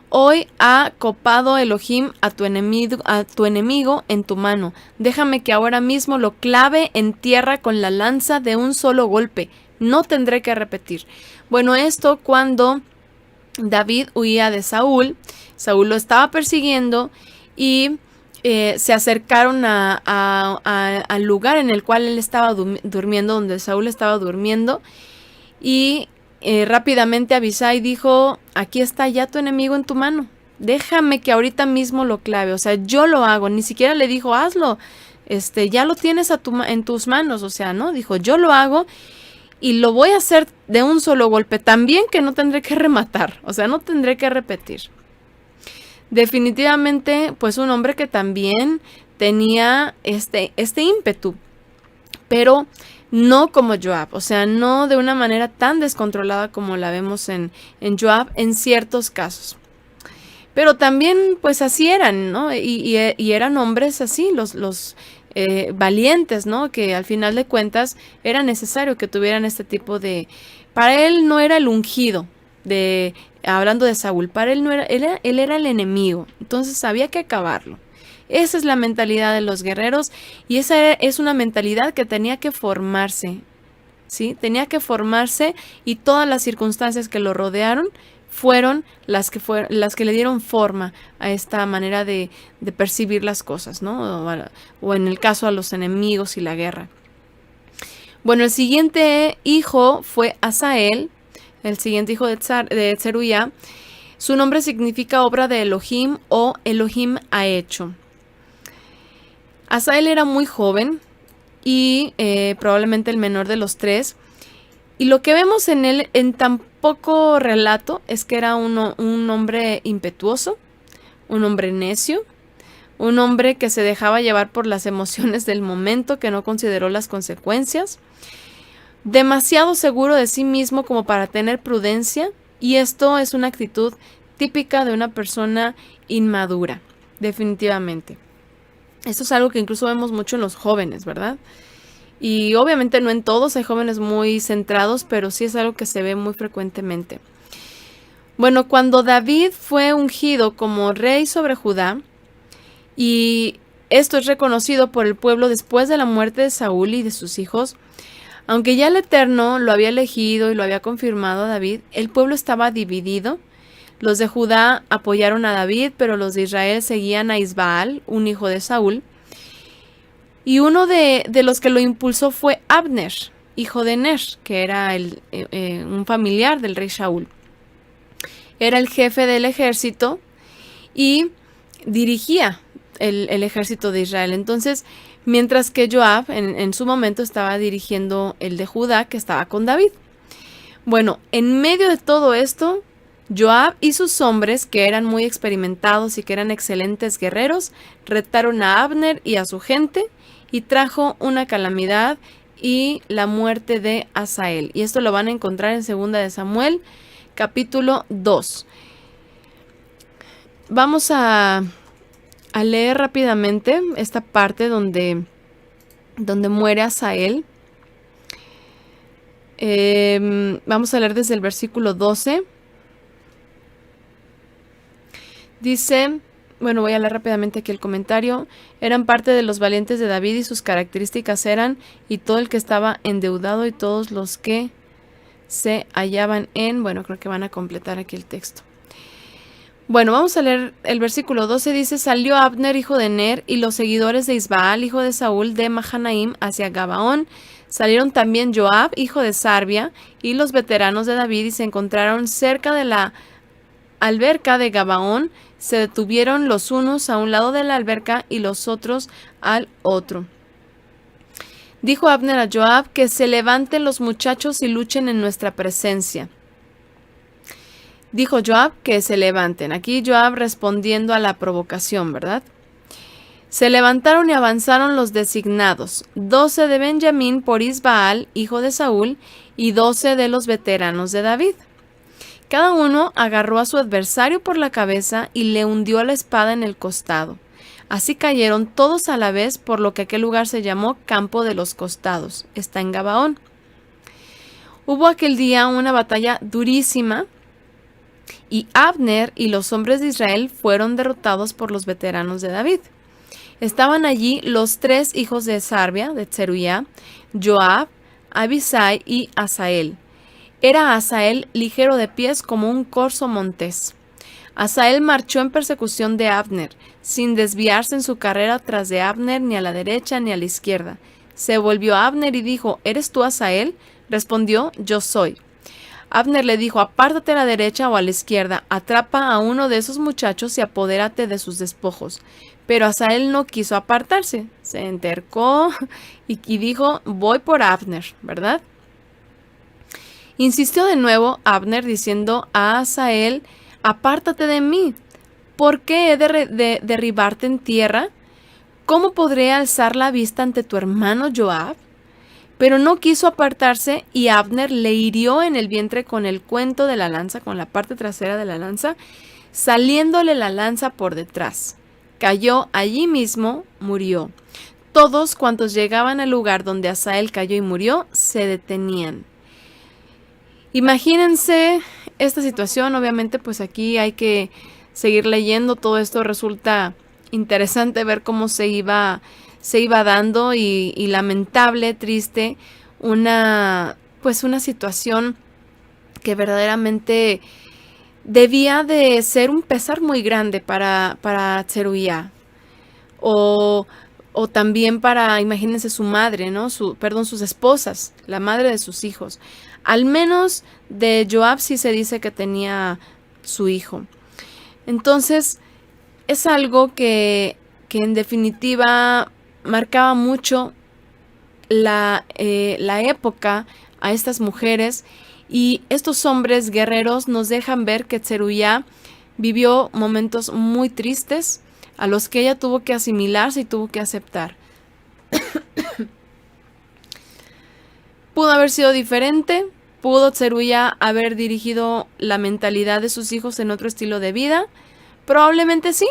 hoy ha copado Elohim a tu enemigo en tu mano. Déjame que ahora mismo lo clave en tierra con la lanza de un solo golpe. No tendré que repetir. Bueno, esto cuando David huía de Saúl. Saúl lo estaba persiguiendo y se acercaron al lugar en el cual él estaba durmiendo, donde Saúl estaba durmiendo. Y rápidamente Abishai dijo: aquí está ya tu enemigo en tu mano, déjame que ahorita mismo lo clave. O sea, yo lo hago. Ni siquiera le dijo hazlo, ya lo tienes en tus manos. O sea, no, dijo yo lo hago y lo voy a hacer de un solo golpe, también que no tendré que rematar. O sea, no tendré que repetir. Definitivamente pues un hombre que también tenía este ímpetu, pero no como Joab, o sea, no de una manera tan descontrolada como la vemos en Joab en ciertos casos. Pero también, pues así eran, ¿no? Y eran hombres así, los valientes, ¿no? Que al final de cuentas era necesario que tuvieran este tipo de... Para él no era el ungido, hablando de Saúl, para él no era, él era el enemigo, entonces había que acabarlo. Esa es la mentalidad de los guerreros y esa es una mentalidad que tenía que formarse, ¿sí? Tenía que formarse y todas las circunstancias que lo rodearon fueron las que le dieron forma a esta manera de percibir las cosas, ¿no? O en el caso a los enemigos y la guerra. Bueno, el siguiente hijo fue Asael, el siguiente hijo de Tzeruya. Su nombre significa obra de Elohim o Elohim ha hecho. Asael era muy joven y probablemente el menor de los tres. Y lo que vemos en él en tan poco relato es que era un hombre impetuoso, un hombre necio, un hombre que se dejaba llevar por las emociones del momento, que no consideró las consecuencias, demasiado seguro de sí mismo como para tener prudencia, y esto es una actitud típica de una persona inmadura, definitivamente. Esto es algo que incluso vemos mucho en los jóvenes, ¿verdad? Y obviamente no en todos, hay jóvenes muy centrados, pero sí es algo que se ve muy frecuentemente. Bueno, cuando David fue ungido como rey sobre Judá, y esto es reconocido por el pueblo después de la muerte de Saúl y de sus hijos, aunque ya el Eterno lo había elegido y lo había confirmado a David, el pueblo estaba dividido. Los de Judá apoyaron a David, pero los de Israel seguían a Isbaal, un hijo de Saúl. Y uno de los que lo impulsó fue Abner, hijo de Ner, que era un familiar del rey Saúl. Era el jefe del ejército y dirigía el ejército de Israel. Entonces, mientras que Joab en su momento estaba dirigiendo el de Judá, que estaba con David. Bueno, en medio de todo esto, Joab y sus hombres, que eran muy experimentados y que eran excelentes guerreros, retaron a Abner y a su gente y trajo una calamidad y la muerte de Asael. Y esto lo van a encontrar en 2 de Samuel, capítulo 2. Vamos a leer rápidamente esta parte donde muere Asael. Vamos a leer desde el versículo 12. Dice, bueno, voy a leer rápidamente aquí el comentario. Eran parte de los valientes de David y sus características eran, y todo el que estaba endeudado y todos los que se hallaban en, bueno, creo que van a completar aquí el texto. Bueno, vamos a leer el versículo 12, dice, salió Abner, hijo de Ner, y los seguidores de Isbaal, hijo de Saúl, de Mahanaim, hacia Gabaón. Salieron también Joab, hijo de Sarbia, y los veteranos de David, y se encontraron cerca de la alberca de Gabaón. Se detuvieron los unos a un lado de la alberca y los otros al otro. Dijo Abner a Joab, que se levanten los muchachos y luchen en nuestra presencia. Dijo Joab que se levanten. Aquí Joab respondiendo a la provocación, ¿verdad? Se levantaron y avanzaron los designados, 12 de Benjamín por Isbaal, hijo de Saúl, y 12 de los veteranos de David. Cada uno agarró a su adversario por la cabeza y le hundió la espada en el costado. Así cayeron todos a la vez, por lo que aquel lugar se llamó Campo de los Costados. Está en Gabaón. Hubo aquel día una batalla durísima, y Abner y los hombres de Israel fueron derrotados por los veteranos de David. Estaban allí los 3 hijos de Sarbia, de Tzeruya, Joab, Abisai y Asael. Era Asael ligero de pies como un corzo montés. Asael marchó en persecución de Abner, sin desviarse en su carrera tras de Abner ni a la derecha ni a la izquierda. Se volvió a Abner y dijo, ¿eres tú Asael? Respondió, yo soy. Abner le dijo, apártate a la derecha o a la izquierda, atrapa a uno de esos muchachos y apodérate de sus despojos. Pero Asael no quiso apartarse, se entercó y dijo, voy por Abner, ¿verdad? Insistió de nuevo Abner diciendo a Asael, apártate de mí, ¿por qué he de derribarte en tierra? ¿Cómo podré alzar la vista ante tu hermano Joab? pero no quiso apartarse y Abner le hirió en el vientre con el cuento de la lanza, con la parte trasera de la lanza, saliéndole la lanza por detrás. Cayó allí mismo, murió. Todos cuantos llegaban al lugar donde Asael cayó y murió, se detenían. Imagínense esta situación. Obviamente pues aquí hay que seguir leyendo. Todo esto resulta interesante ver cómo se iba dando y lamentable, triste, una situación que verdaderamente debía de ser un pesar muy grande para Tseruya. O también para, imagínense, su madre, ¿no? Sus esposas, la madre de sus hijos. Al menos de Joab sí se dice que tenía su hijo. Entonces, es algo que en definitiva marcaba mucho la época a estas mujeres, y estos hombres guerreros nos dejan ver que Tseruya vivió momentos muy tristes a los que ella tuvo que asimilarse y tuvo que aceptar. Pudo haber sido diferente, pudo Tseruya haber dirigido la mentalidad de sus hijos en otro estilo de vida. Probablemente sí.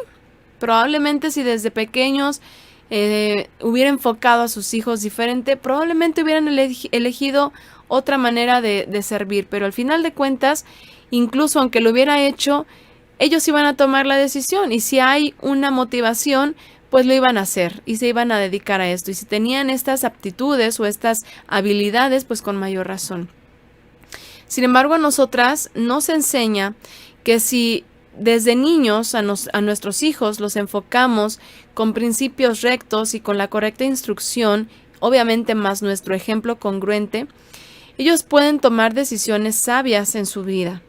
Probablemente si desde pequeños hubiera enfocado a sus hijos diferente, probablemente hubieran elegido otra manera de servir. Pero al final de cuentas, incluso aunque lo hubiera hecho, ellos iban a tomar la decisión. Y si hay una motivación, pues lo iban a hacer y se iban a dedicar a esto. Y si tenían estas aptitudes o estas habilidades, pues con mayor razón. Sin embargo, a nosotras nos enseña que si desde niños a nuestros hijos los enfocamos con principios rectos y con la correcta instrucción, obviamente más nuestro ejemplo congruente, ellos pueden tomar decisiones sabias en su vida,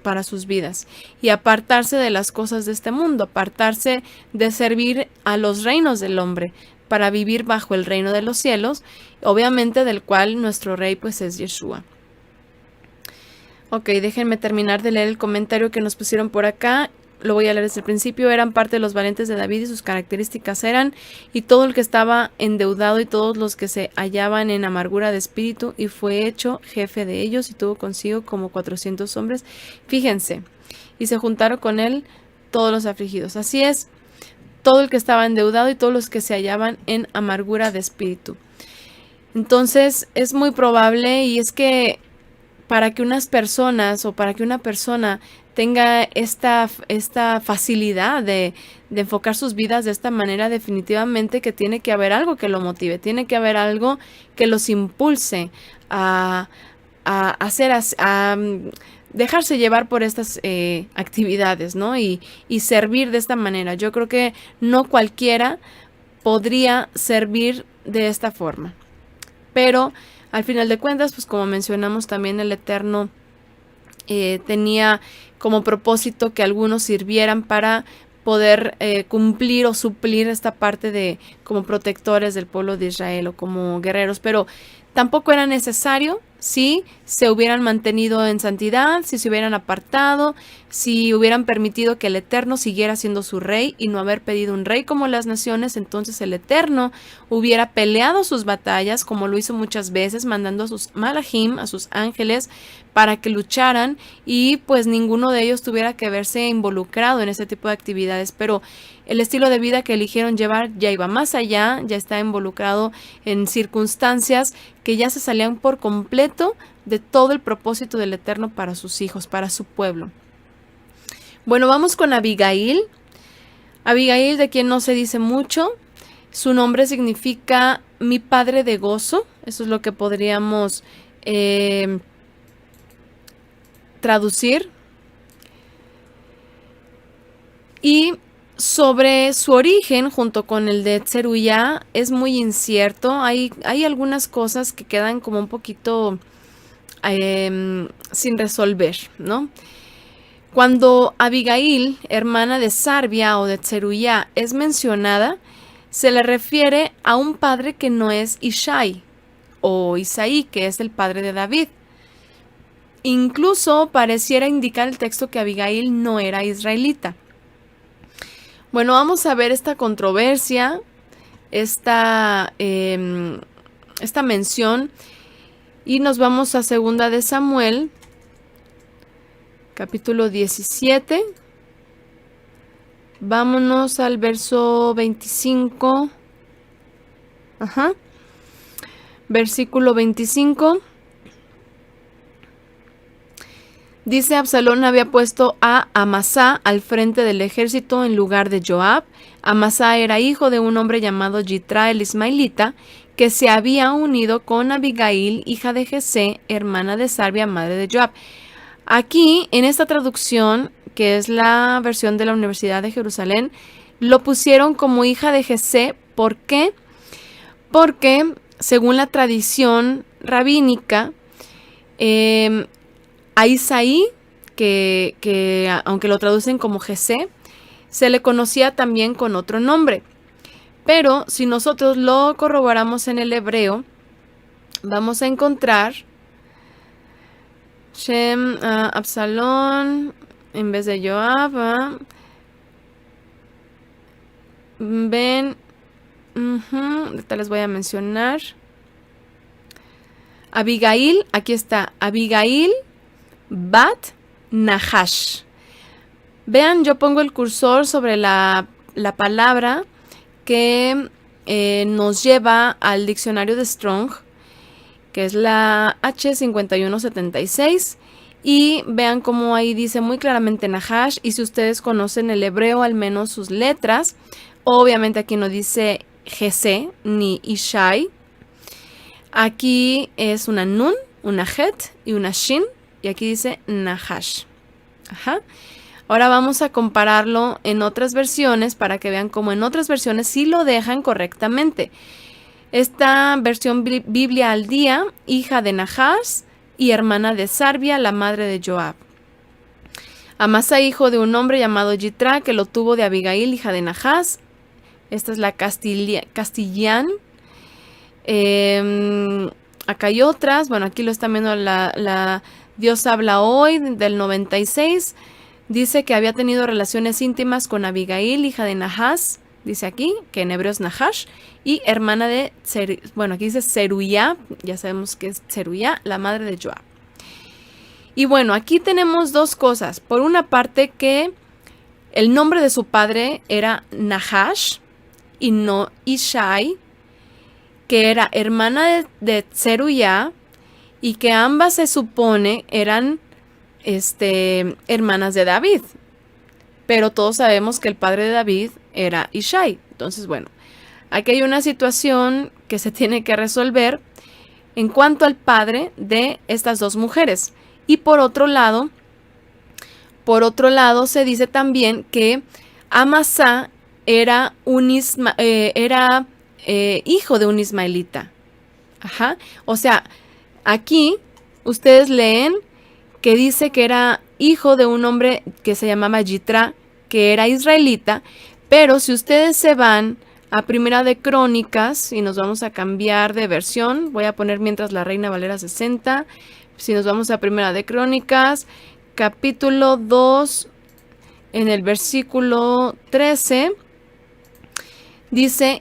para sus vidas, y apartarse de las cosas de este mundo, apartarse de servir a los reinos del hombre, para vivir bajo el reino de los cielos, obviamente del cual nuestro rey pues es Yeshua. Ok, déjenme terminar de leer el comentario que nos pusieron por acá. Lo voy a leer desde el principio. Eran parte de los valientes de David y sus características eran: y todo el que estaba endeudado y todos los que se hallaban en amargura de espíritu, y fue hecho jefe de ellos y tuvo consigo como 400 hombres. Fíjense, y se juntaron con él todos los afligidos. Así es, todo el que estaba endeudado y todos los que se hallaban en amargura de espíritu. Entonces es muy probable, y es que para que unas personas o para que una persona tenga esta facilidad de enfocar sus vidas de esta manera, definitivamente que tiene que haber algo que lo motive, tiene que haber algo que los impulse a dejarse llevar por estas actividades, ¿no? Y servir de esta manera. Yo creo que no cualquiera podría servir de esta forma. Pero al final de cuentas, pues como mencionamos también, el Eterno tenía como propósito que algunos sirvieran para poder cumplir o suplir esta parte de como protectores del pueblo de Israel o como guerreros, pero tampoco era necesario si se hubieran mantenido en santidad, si se hubieran apartado, si hubieran permitido que el Eterno siguiera siendo su rey y no haber pedido un rey como las naciones. Entonces el Eterno hubiera peleado sus batallas, como lo hizo muchas veces, mandando a sus malajim, a sus ángeles, para que lucharan, y pues ninguno de ellos tuviera que verse involucrado en ese tipo de actividades. Pero el estilo de vida que eligieron llevar ya iba más allá, ya está involucrado en circunstancias que ya se salían por completo de todo el propósito del Eterno para sus hijos, para su pueblo. Bueno, vamos con Abigail. Abigail, de quien no se dice mucho. Su nombre significa mi padre de gozo. Eso es lo que podríamos traducir. Y sobre su origen, junto con el de Tseruya, es muy incierto. Hay algunas cosas que quedan como un poquito sin resolver, ¿no? Cuando Abigail, hermana de Sarbia o de Tseruya, es mencionada, se le refiere a un padre que no es Ishai o Isaí, que es el padre de David. Incluso pareciera indicar el texto que Abigail no era israelita. Bueno, vamos a ver esta controversia, esta esta mención y nos vamos a Segunda de Samuel, capítulo 17. Vámonos al verso 25. Versículo 25. Dice: Absalón había puesto a Amasá al frente del ejército en lugar de Joab. Amasá era hijo de un hombre llamado Yitra el ismaelita, que se había unido con Abigail, hija de Jesé, hermana de Sarbia, madre de Joab. Aquí, en esta traducción, que es la versión de la Universidad de Jerusalén, lo pusieron como hija de Jesé. ¿Por qué? Porque, según la tradición rabínica, a Isaí, que aunque lo traducen como Jesé, se le conocía también con otro nombre. Pero si nosotros lo corroboramos en el hebreo, vamos a encontrar Shem, Absalón, en vez de Joab, ven, ahorita les voy a mencionar. Abigail, aquí está, Abigail Bat Nahash. Vean, yo pongo el cursor sobre la palabra que nos lleva al diccionario de Strong, que es la H5176, y vean cómo ahí dice muy claramente Nahash, y si ustedes conocen el hebreo, al menos sus letras, obviamente aquí no dice Jesé ni Ishai, aquí es una Nun, una Het y una Shin, y aquí dice Nahash. Ahora vamos a compararlo en otras versiones para que vean cómo en otras versiones sí lo dejan correctamente. Esta versión Biblia al día, hija de Nahash y hermana de Sarbia, la madre de Joab. Amasa, hijo de un hombre llamado Yitra, que lo tuvo de Abigail, hija de Nahash. Esta es la Castillán. Acá hay otras. Bueno, aquí lo están viendo la Dios habla hoy, del 96. Dice que había tenido relaciones íntimas con Abigail, hija de Nahash. Dice aquí, que en hebreo es Nahash. Y hermana de, aquí dice Seruyá. Ya sabemos que es Seruyá, la madre de Joab. Y bueno, aquí tenemos dos cosas. Por una parte, que el nombre de su padre era Nahash y no Ishai, que era hermana de Seruyá, y que ambas se supone eran hermanas de David. Pero todos sabemos que el padre de David era Ishai. Entonces, bueno, aquí hay una situación que se tiene que resolver en cuanto al padre de estas dos mujeres. Y por otro lado se dice también que Amasá era hijo de un ismaelita. O sea, aquí ustedes leen que dice que era hijo de un hombre que se llamaba Yitra, que era israelita, pero si ustedes se van a Primera de Crónicas, y nos vamos a cambiar de versión, voy a poner mientras la Reina Valera 60, si nos vamos a Primera de Crónicas, capítulo 2, en el versículo 13, dice: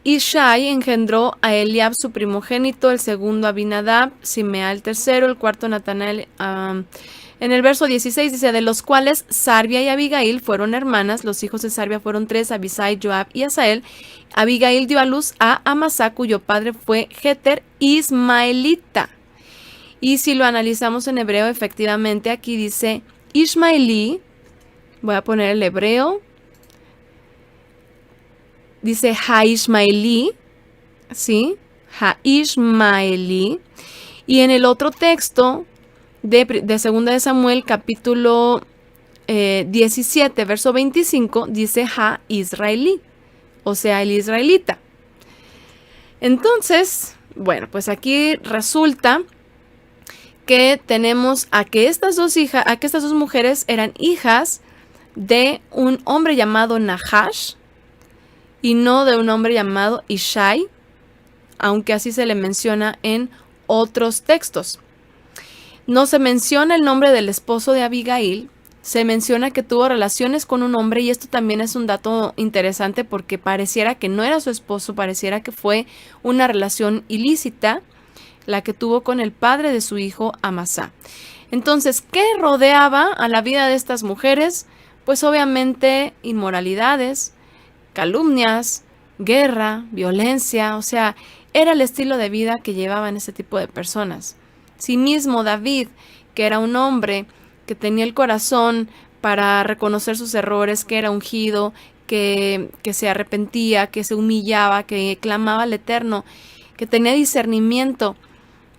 Ishai engendró a Eliab su primogénito, el segundo a Abinadab, Simea el tercero, el cuarto Natanael. En el verso 16 dice: de los cuales Sarbia y Abigail fueron hermanas. Los hijos de Sarbia fueron 3, Abisai, Joab y Asael. Abigail dio a luz a Amasá, cuyo padre fue Jeter ismaelita. Y si lo analizamos en hebreo, efectivamente aquí dice Ismaelí. Voy a poner el hebreo. Dice Ha-Ismaelí, ¿sí? Ha-Ismaelí. Y en el otro texto de 2 de Samuel, capítulo 17, verso 25, dice Ha-Israelí, o sea, el israelita. Entonces, bueno, pues aquí resulta que tenemos a que estas dos mujeres eran hijas de un hombre llamado Nahash, y no de un hombre llamado Ishai, aunque así se le menciona en otros textos. No se menciona el nombre del esposo de Abigail, se menciona que tuvo relaciones con un hombre, y esto también es un dato interesante porque pareciera que no era su esposo, pareciera que fue una relación ilícita la que tuvo con el padre de su hijo Amasá. Entonces, ¿qué rodeaba a la vida de estas mujeres? Pues obviamente inmoralidades, calumnias, guerra, violencia, o sea, era el estilo de vida que llevaban ese tipo de personas. Sí mismo David, que era un hombre que tenía el corazón para reconocer sus errores, que era ungido, que se arrepentía, que se humillaba, que clamaba al Eterno, que tenía discernimiento,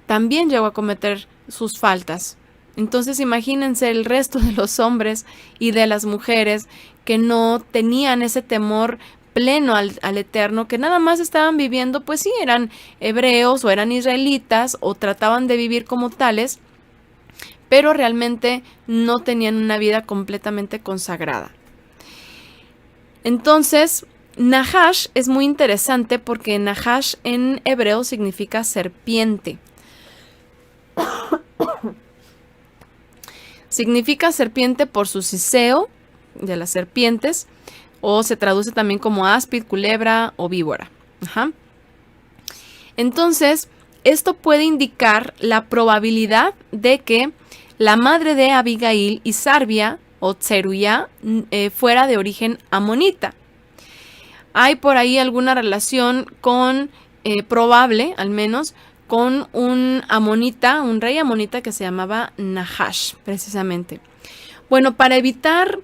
también llegó a cometer sus faltas. Entonces imagínense el resto de los hombres y de las mujeres que no tenían ese temor pleno al Eterno, que nada más estaban viviendo, pues sí, eran hebreos o eran israelitas o trataban de vivir como tales, pero realmente no tenían una vida completamente consagrada. Entonces, Nahash es muy interesante porque Nahash en hebreo significa serpiente. Significa serpiente por su siseo de las serpientes, o se traduce también como áspid, culebra o víbora. Ajá. Entonces, esto puede indicar la probabilidad de que la madre de Abigail y Sarbia o Tseruya fuera de origen amonita. Hay por ahí alguna relación con, probable al menos, con un amonita, un rey amonita que se llamaba Nahash, precisamente. Bueno, para evitar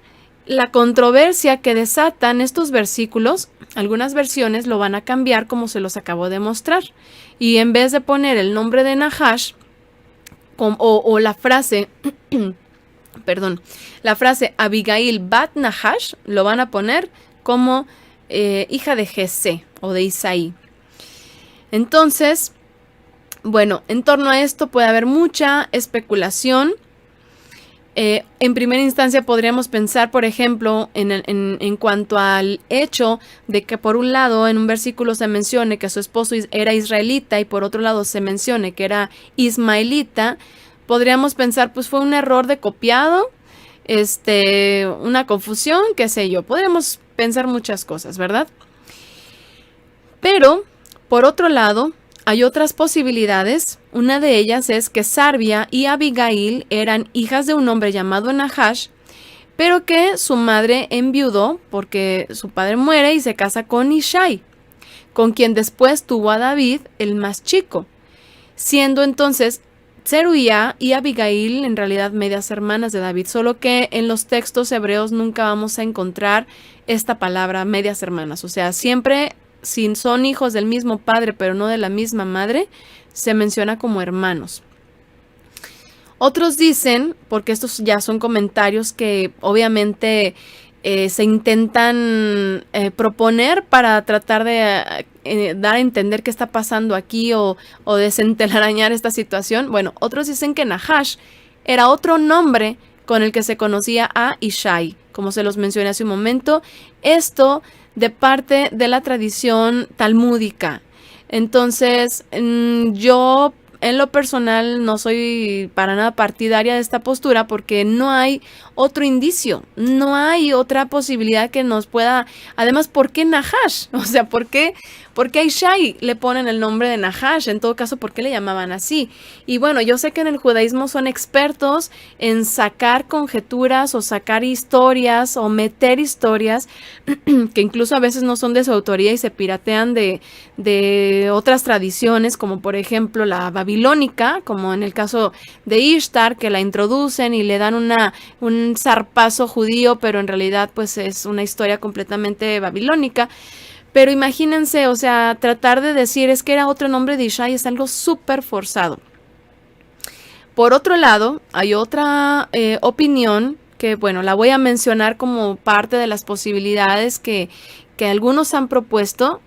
la controversia que desatan estos versículos, algunas versiones lo van a cambiar como se los acabo de mostrar. Y en vez de poner el nombre de Nahash o la frase, perdón, la frase Abigail bat Nahash, lo van a poner como hija de Jesé o de Isaí. Entonces, bueno, en torno a esto puede haber mucha especulación. En primera instancia podríamos pensar, por ejemplo, en cuanto al hecho de que por un lado en un versículo se mencione que su esposo era israelita y por otro lado se mencione que era ismaelita. Podríamos pensar, pues fue un error de copiado, una confusión, qué sé yo. Podríamos pensar muchas cosas, ¿verdad? Pero, por otro lado, hay otras posibilidades. Una de ellas es que Sarbia y Abigail eran hijas de un hombre llamado Nahash, pero que su madre enviudó porque su padre muere y se casa con Ishai, con quien después tuvo a David, el más chico, siendo entonces Tseruya y Abigail en realidad medias hermanas de David, solo que en los textos hebreos nunca vamos a encontrar esta palabra medias hermanas, o sea, siempre si son hijos del mismo padre pero no de la misma madre, se menciona como hermanos. Otros dicen, porque estos ya son comentarios que obviamente se intentan proponer para tratar de dar a entender qué está pasando aquí o desentelarañar esta situación. Bueno, otros dicen que Nahash era otro nombre con el que se conocía a Ishai, como se los mencioné hace un momento. Esto de parte de la tradición talmúdica. Entonces, yo en lo personal no soy para nada partidaria de esta postura porque no hay otro indicio, no hay otra posibilidad que nos pueda... Además, ¿por qué Nahash? O sea, ¿por qué a Ishai le ponen el nombre de Nahash? En todo caso, ¿por qué le llamaban así? Y bueno, yo sé que en el judaísmo son expertos en sacar conjeturas o sacar historias o meter historias que incluso a veces no son de su autoría y se piratean de otras tradiciones, como por ejemplo la babilónica, como en el caso de Ishtar, que la introducen y le dan un zarpazo judío, pero en realidad pues es una historia completamente babilónica. Pero imagínense, o sea, tratar de decir es que era otro nombre de Ishai es algo súper forzado. Por otro lado, hay otra opinión que, bueno, la voy a mencionar como parte de las posibilidades que algunos han propuesto.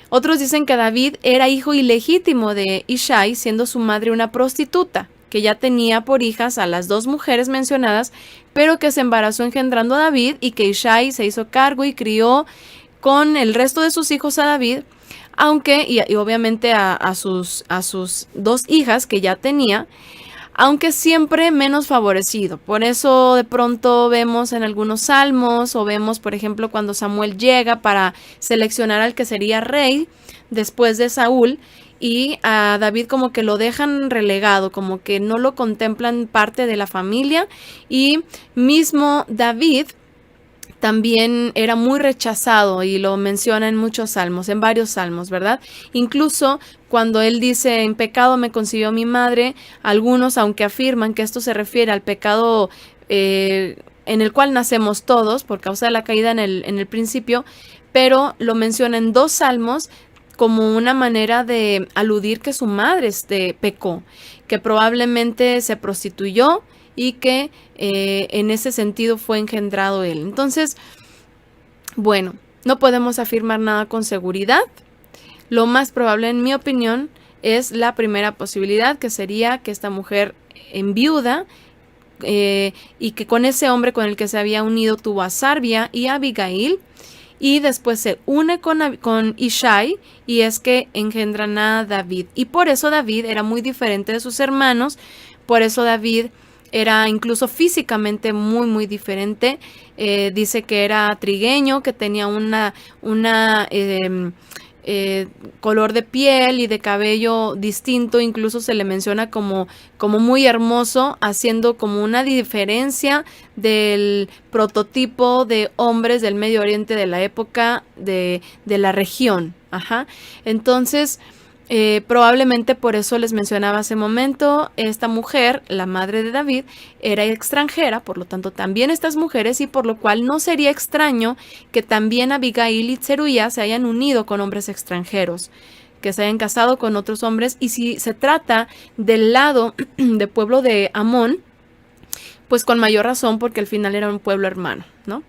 Otros dicen que David era hijo ilegítimo de Ishai, siendo su madre una prostituta, que ya tenía por hijas a las dos mujeres mencionadas, pero que se embarazó engendrando a David y que Ishai se hizo cargo y crió con el resto de sus hijos a David, aunque, y obviamente a sus dos hijas que ya tenía, aunque siempre menos favorecido. Por eso de pronto vemos en algunos salmos o vemos, por ejemplo, cuando Samuel llega para seleccionar al que sería rey después de Saúl, y a David como que lo dejan relegado, como que no lo contemplan parte de la familia, y mismo David también era muy rechazado y lo menciona en muchos salmos, en varios salmos, ¿verdad? Incluso cuando él dice, en pecado me concibió mi madre, algunos, aunque afirman que esto se refiere al pecado en el cual nacemos todos por causa de la caída en el principio, pero lo menciona en 2 salmos como una manera de aludir que su madre pecó, que probablemente se prostituyó y que en ese sentido fue engendrado él. Entonces, bueno, no podemos afirmar nada con seguridad. Lo más probable, en mi opinión, es la primera posibilidad, que sería que esta mujer enviuda y que con ese hombre con el que se había unido tuvo a Sarbia y a Abigail, y después se une con Ishai, y es que engendran a David. Y por eso David era muy diferente de sus hermanos, por eso David era incluso físicamente muy, muy diferente. Dice que era trigueño, que tenía una color de piel y de cabello distinto, incluso se le menciona como muy hermoso, haciendo como una diferencia del prototipo de hombres del Medio Oriente de la época de la región. Ajá. Entonces, probablemente por eso les mencionaba hace momento, esta mujer, la madre de David, era extranjera, por lo tanto también estas mujeres, y por lo cual no sería extraño que también Abigail y Tseruya se hayan unido con hombres extranjeros, que se hayan casado con otros hombres. Y si se trata del lado del pueblo de Amón, pues con mayor razón, porque al final era un pueblo hermano, ¿no?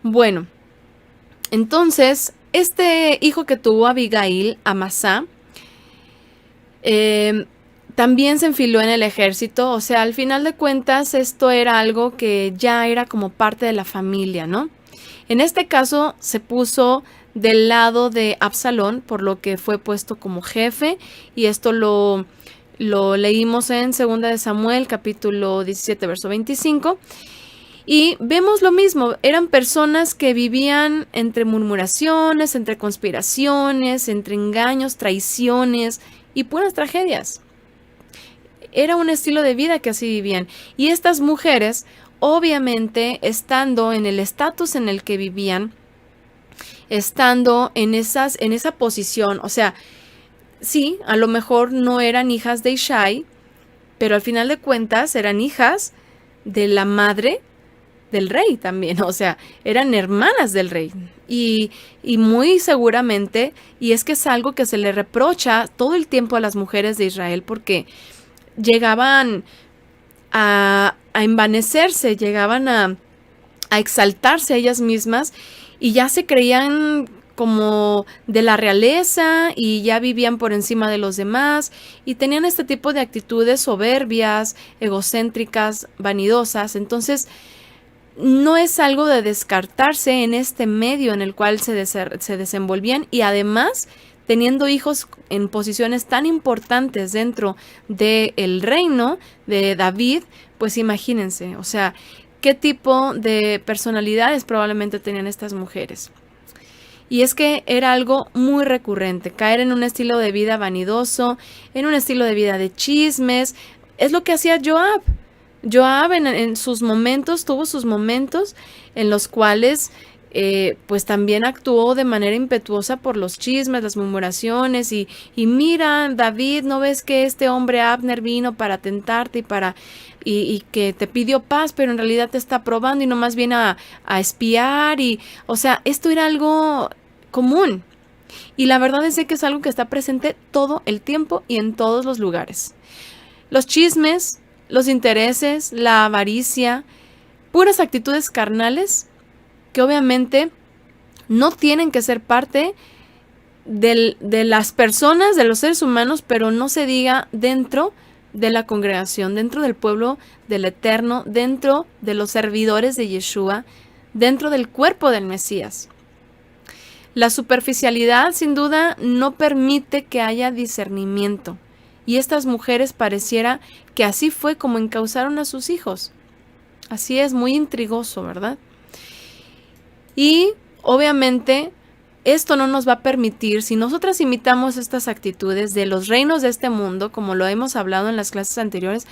Bueno, entonces este hijo que tuvo Abigail, Amasá, también se enfiló en el ejército. O sea, al final de cuentas esto era algo que ya era como parte de la familia, ¿no? En este caso se puso del lado de Absalón, por lo que fue puesto como jefe, y esto lo leímos en 2 de Samuel, capítulo 17, verso 25. Y vemos lo mismo, eran personas que vivían entre murmuraciones, entre conspiraciones, entre engaños, traiciones y puras tragedias. Era un estilo de vida que así vivían. Y estas mujeres, obviamente, estando en el estatus en el que vivían, estando en esa posición, o sea, sí, a lo mejor no eran hijas de Ishai, pero al final de cuentas eran hijas de la madre del rey también, o sea, eran hermanas del rey, y muy seguramente, y es que es algo que se le reprocha todo el tiempo a las mujeres de Israel, porque llegaban a envanecerse, llegaban a exaltarse ellas mismas, y ya se creían como de la realeza y ya vivían por encima de los demás, y tenían este tipo de actitudes soberbias, egocéntricas, vanidosas. Entonces, no es algo de descartarse en este medio en el cual se desenvolvían, y además teniendo hijos en posiciones tan importantes dentro del reino de David, pues imagínense, o sea, qué tipo de personalidades probablemente tenían estas mujeres. Y es que era algo muy recurrente, caer en un estilo de vida vanidoso, en un estilo de vida de chismes. Es lo que hacía Joab. Joab en sus momentos, tuvo sus momentos en los cuales pues también actuó de manera impetuosa por los chismes, las murmuraciones, y mira, David, ¿no ves que este hombre Abner vino para tentarte y que te pidió paz, pero en realidad te está probando y nomás viene a espiar? Y, o sea, esto era algo común, y la verdad es que es algo que está presente todo el tiempo y en todos los lugares. Los chismes, los intereses, la avaricia, puras actitudes carnales que obviamente no tienen que ser parte de las personas, de los seres humanos, pero no se diga dentro de la congregación, dentro del pueblo del Eterno, dentro de los servidores de Yeshua, dentro del cuerpo del Mesías. La superficialidad, sin duda, no permite que haya discernimiento. y estas mujeres pareciera que así fue como encausaron a sus hijos. Así es, muy intrigoso, ¿verdad? Y obviamente esto no nos va a permitir, si nosotras imitamos estas actitudes de los reinos de este mundo, como lo hemos hablado en las clases anteriores,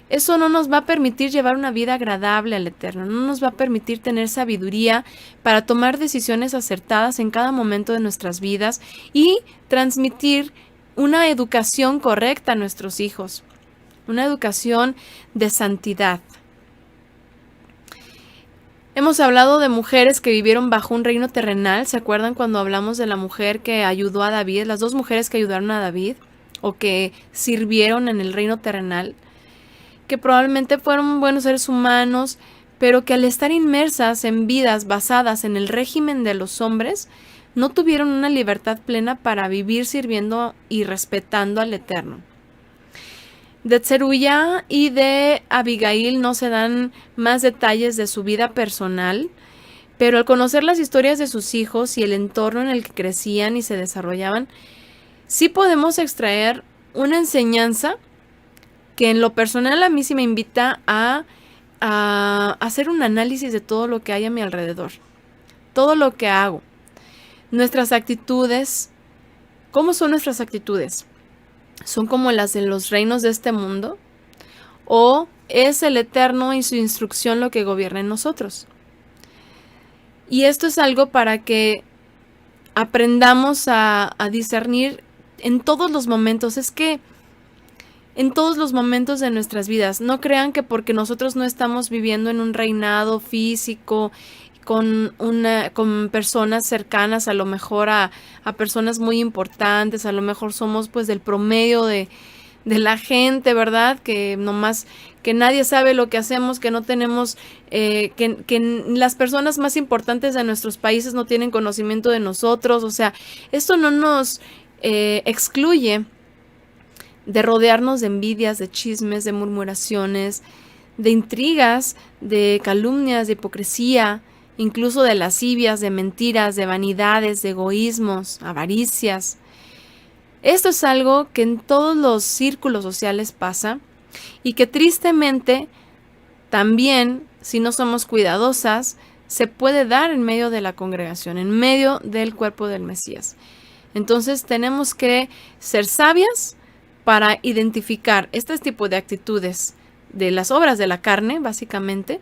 eso no nos va a permitir llevar una vida agradable al Eterno, no nos va a permitir tener sabiduría para tomar decisiones acertadas en cada momento de nuestras vidas y transmitir una educación correcta a nuestros hijos, una educación de santidad. Hemos hablado de mujeres que vivieron bajo un reino terrenal. ¿Se acuerdan cuando hablamos de la mujer que ayudó a David? Las dos mujeres que ayudaron a David o que sirvieron en el reino terrenal, que probablemente fueron buenos seres humanos, pero que al estar inmersas en vidas basadas en el régimen de los hombres, no tuvieron una libertad plena para vivir sirviendo y respetando al Eterno. De Tzeruya y de Abigail no se dan más detalles de su vida personal, pero al conocer las historias de sus hijos y el entorno en el que crecían y se desarrollaban, sí podemos extraer una enseñanza que en lo personal a mí sí me invita a hacer un análisis de todo lo que hay a mi alrededor, todo lo que hago, nuestras actitudes. ¿Cómo son nuestras actitudes? ¿Son como las de los reinos de este mundo? ¿O es el Eterno y su instrucción lo que gobierna en nosotros? Y esto es algo para que aprendamos a discernir en todos los momentos. Es que en todos los momentos de nuestras vidas, no crean que porque nosotros no estamos viviendo en un reinado físico con personas cercanas, a lo mejor a personas muy importantes, a lo mejor somos pues del promedio de la gente, ¿verdad? Que nomás, que nadie sabe lo que hacemos, que no tenemos, que las personas más importantes de nuestros países no tienen conocimiento de nosotros. O sea, esto no nos excluye de rodearnos de envidias, de chismes, de murmuraciones, de intrigas, de calumnias, de hipocresía, incluso de lascivias, de mentiras, de vanidades, de egoísmos, avaricias. Esto es algo que en todos los círculos sociales pasa y que tristemente también, si no somos cuidadosas, se puede dar en medio de la congregación, en medio del cuerpo del Mesías. Entonces tenemos que ser sabias para identificar este tipo de actitudes de las obras de la carne, básicamente,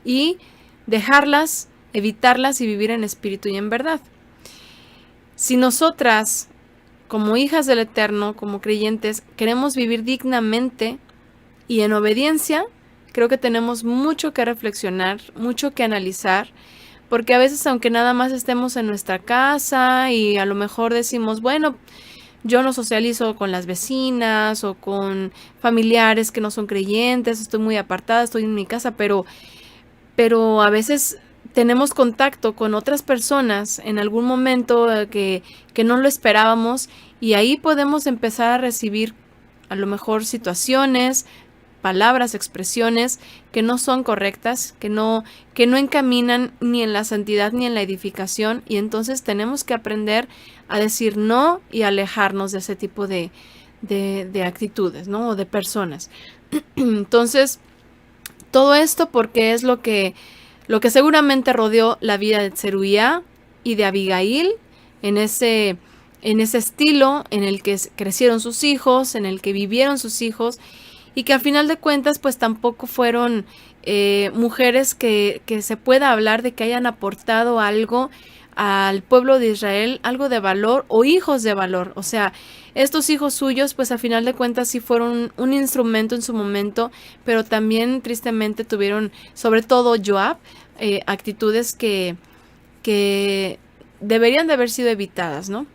y dejarlas, evitarlas y vivir en espíritu y en verdad. Si nosotras, como hijas del Eterno, como creyentes, queremos vivir dignamente y en obediencia, creo que tenemos mucho que reflexionar, mucho que analizar, porque a veces, aunque nada más estemos en nuestra casa y a lo mejor decimos, bueno, yo no socializo con las vecinas o con familiares que no son creyentes, estoy muy apartada, estoy en mi casa, pero a veces tenemos contacto con otras personas en algún momento que no lo esperábamos, y ahí podemos empezar a recibir a lo mejor situaciones, palabras, expresiones que no son correctas, que no encaminan ni en la santidad ni en la edificación, y entonces tenemos que aprender a decir no y alejarnos de ese tipo de actitudes, ¿no? O de personas. Entonces, todo esto porque es lo que seguramente rodeó la vida de Tzeruya y de Abigail en ese estilo en el que crecieron sus hijos, en el que vivieron sus hijos, y que al final de cuentas pues tampoco fueron mujeres que se pueda hablar de que hayan aportado algo al pueblo de Israel, algo de valor o hijos de valor. O sea, estos hijos suyos pues al final de cuentas sí fueron un instrumento en su momento, pero también tristemente tuvieron, sobre todo Joab, actitudes que deberían de haber sido evitadas, ¿no?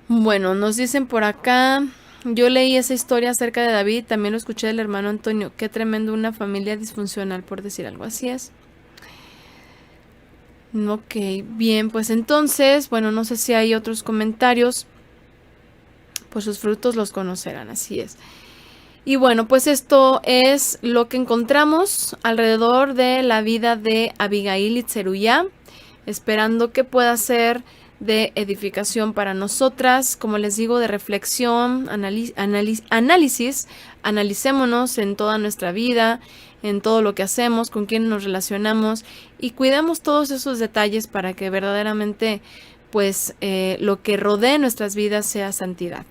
Bueno, nos dicen por acá, yo leí esa historia acerca de David, también lo escuché del hermano Antonio, qué tremendo una familia disfuncional, por decir algo, así es. Ok, bien, pues entonces, bueno, no sé si hay otros comentarios, pues sus frutos los conocerán, así es. Y bueno, pues esto es lo que encontramos alrededor de la vida de Abigail y Tzeruya, esperando que pueda ser de edificación para nosotras, como les digo, de reflexión, análisis, analicémonos en toda nuestra vida, en todo lo que hacemos, con quién nos relacionamos y cuidemos todos esos detalles para que verdaderamente pues lo que rodee nuestras vidas sea santidad.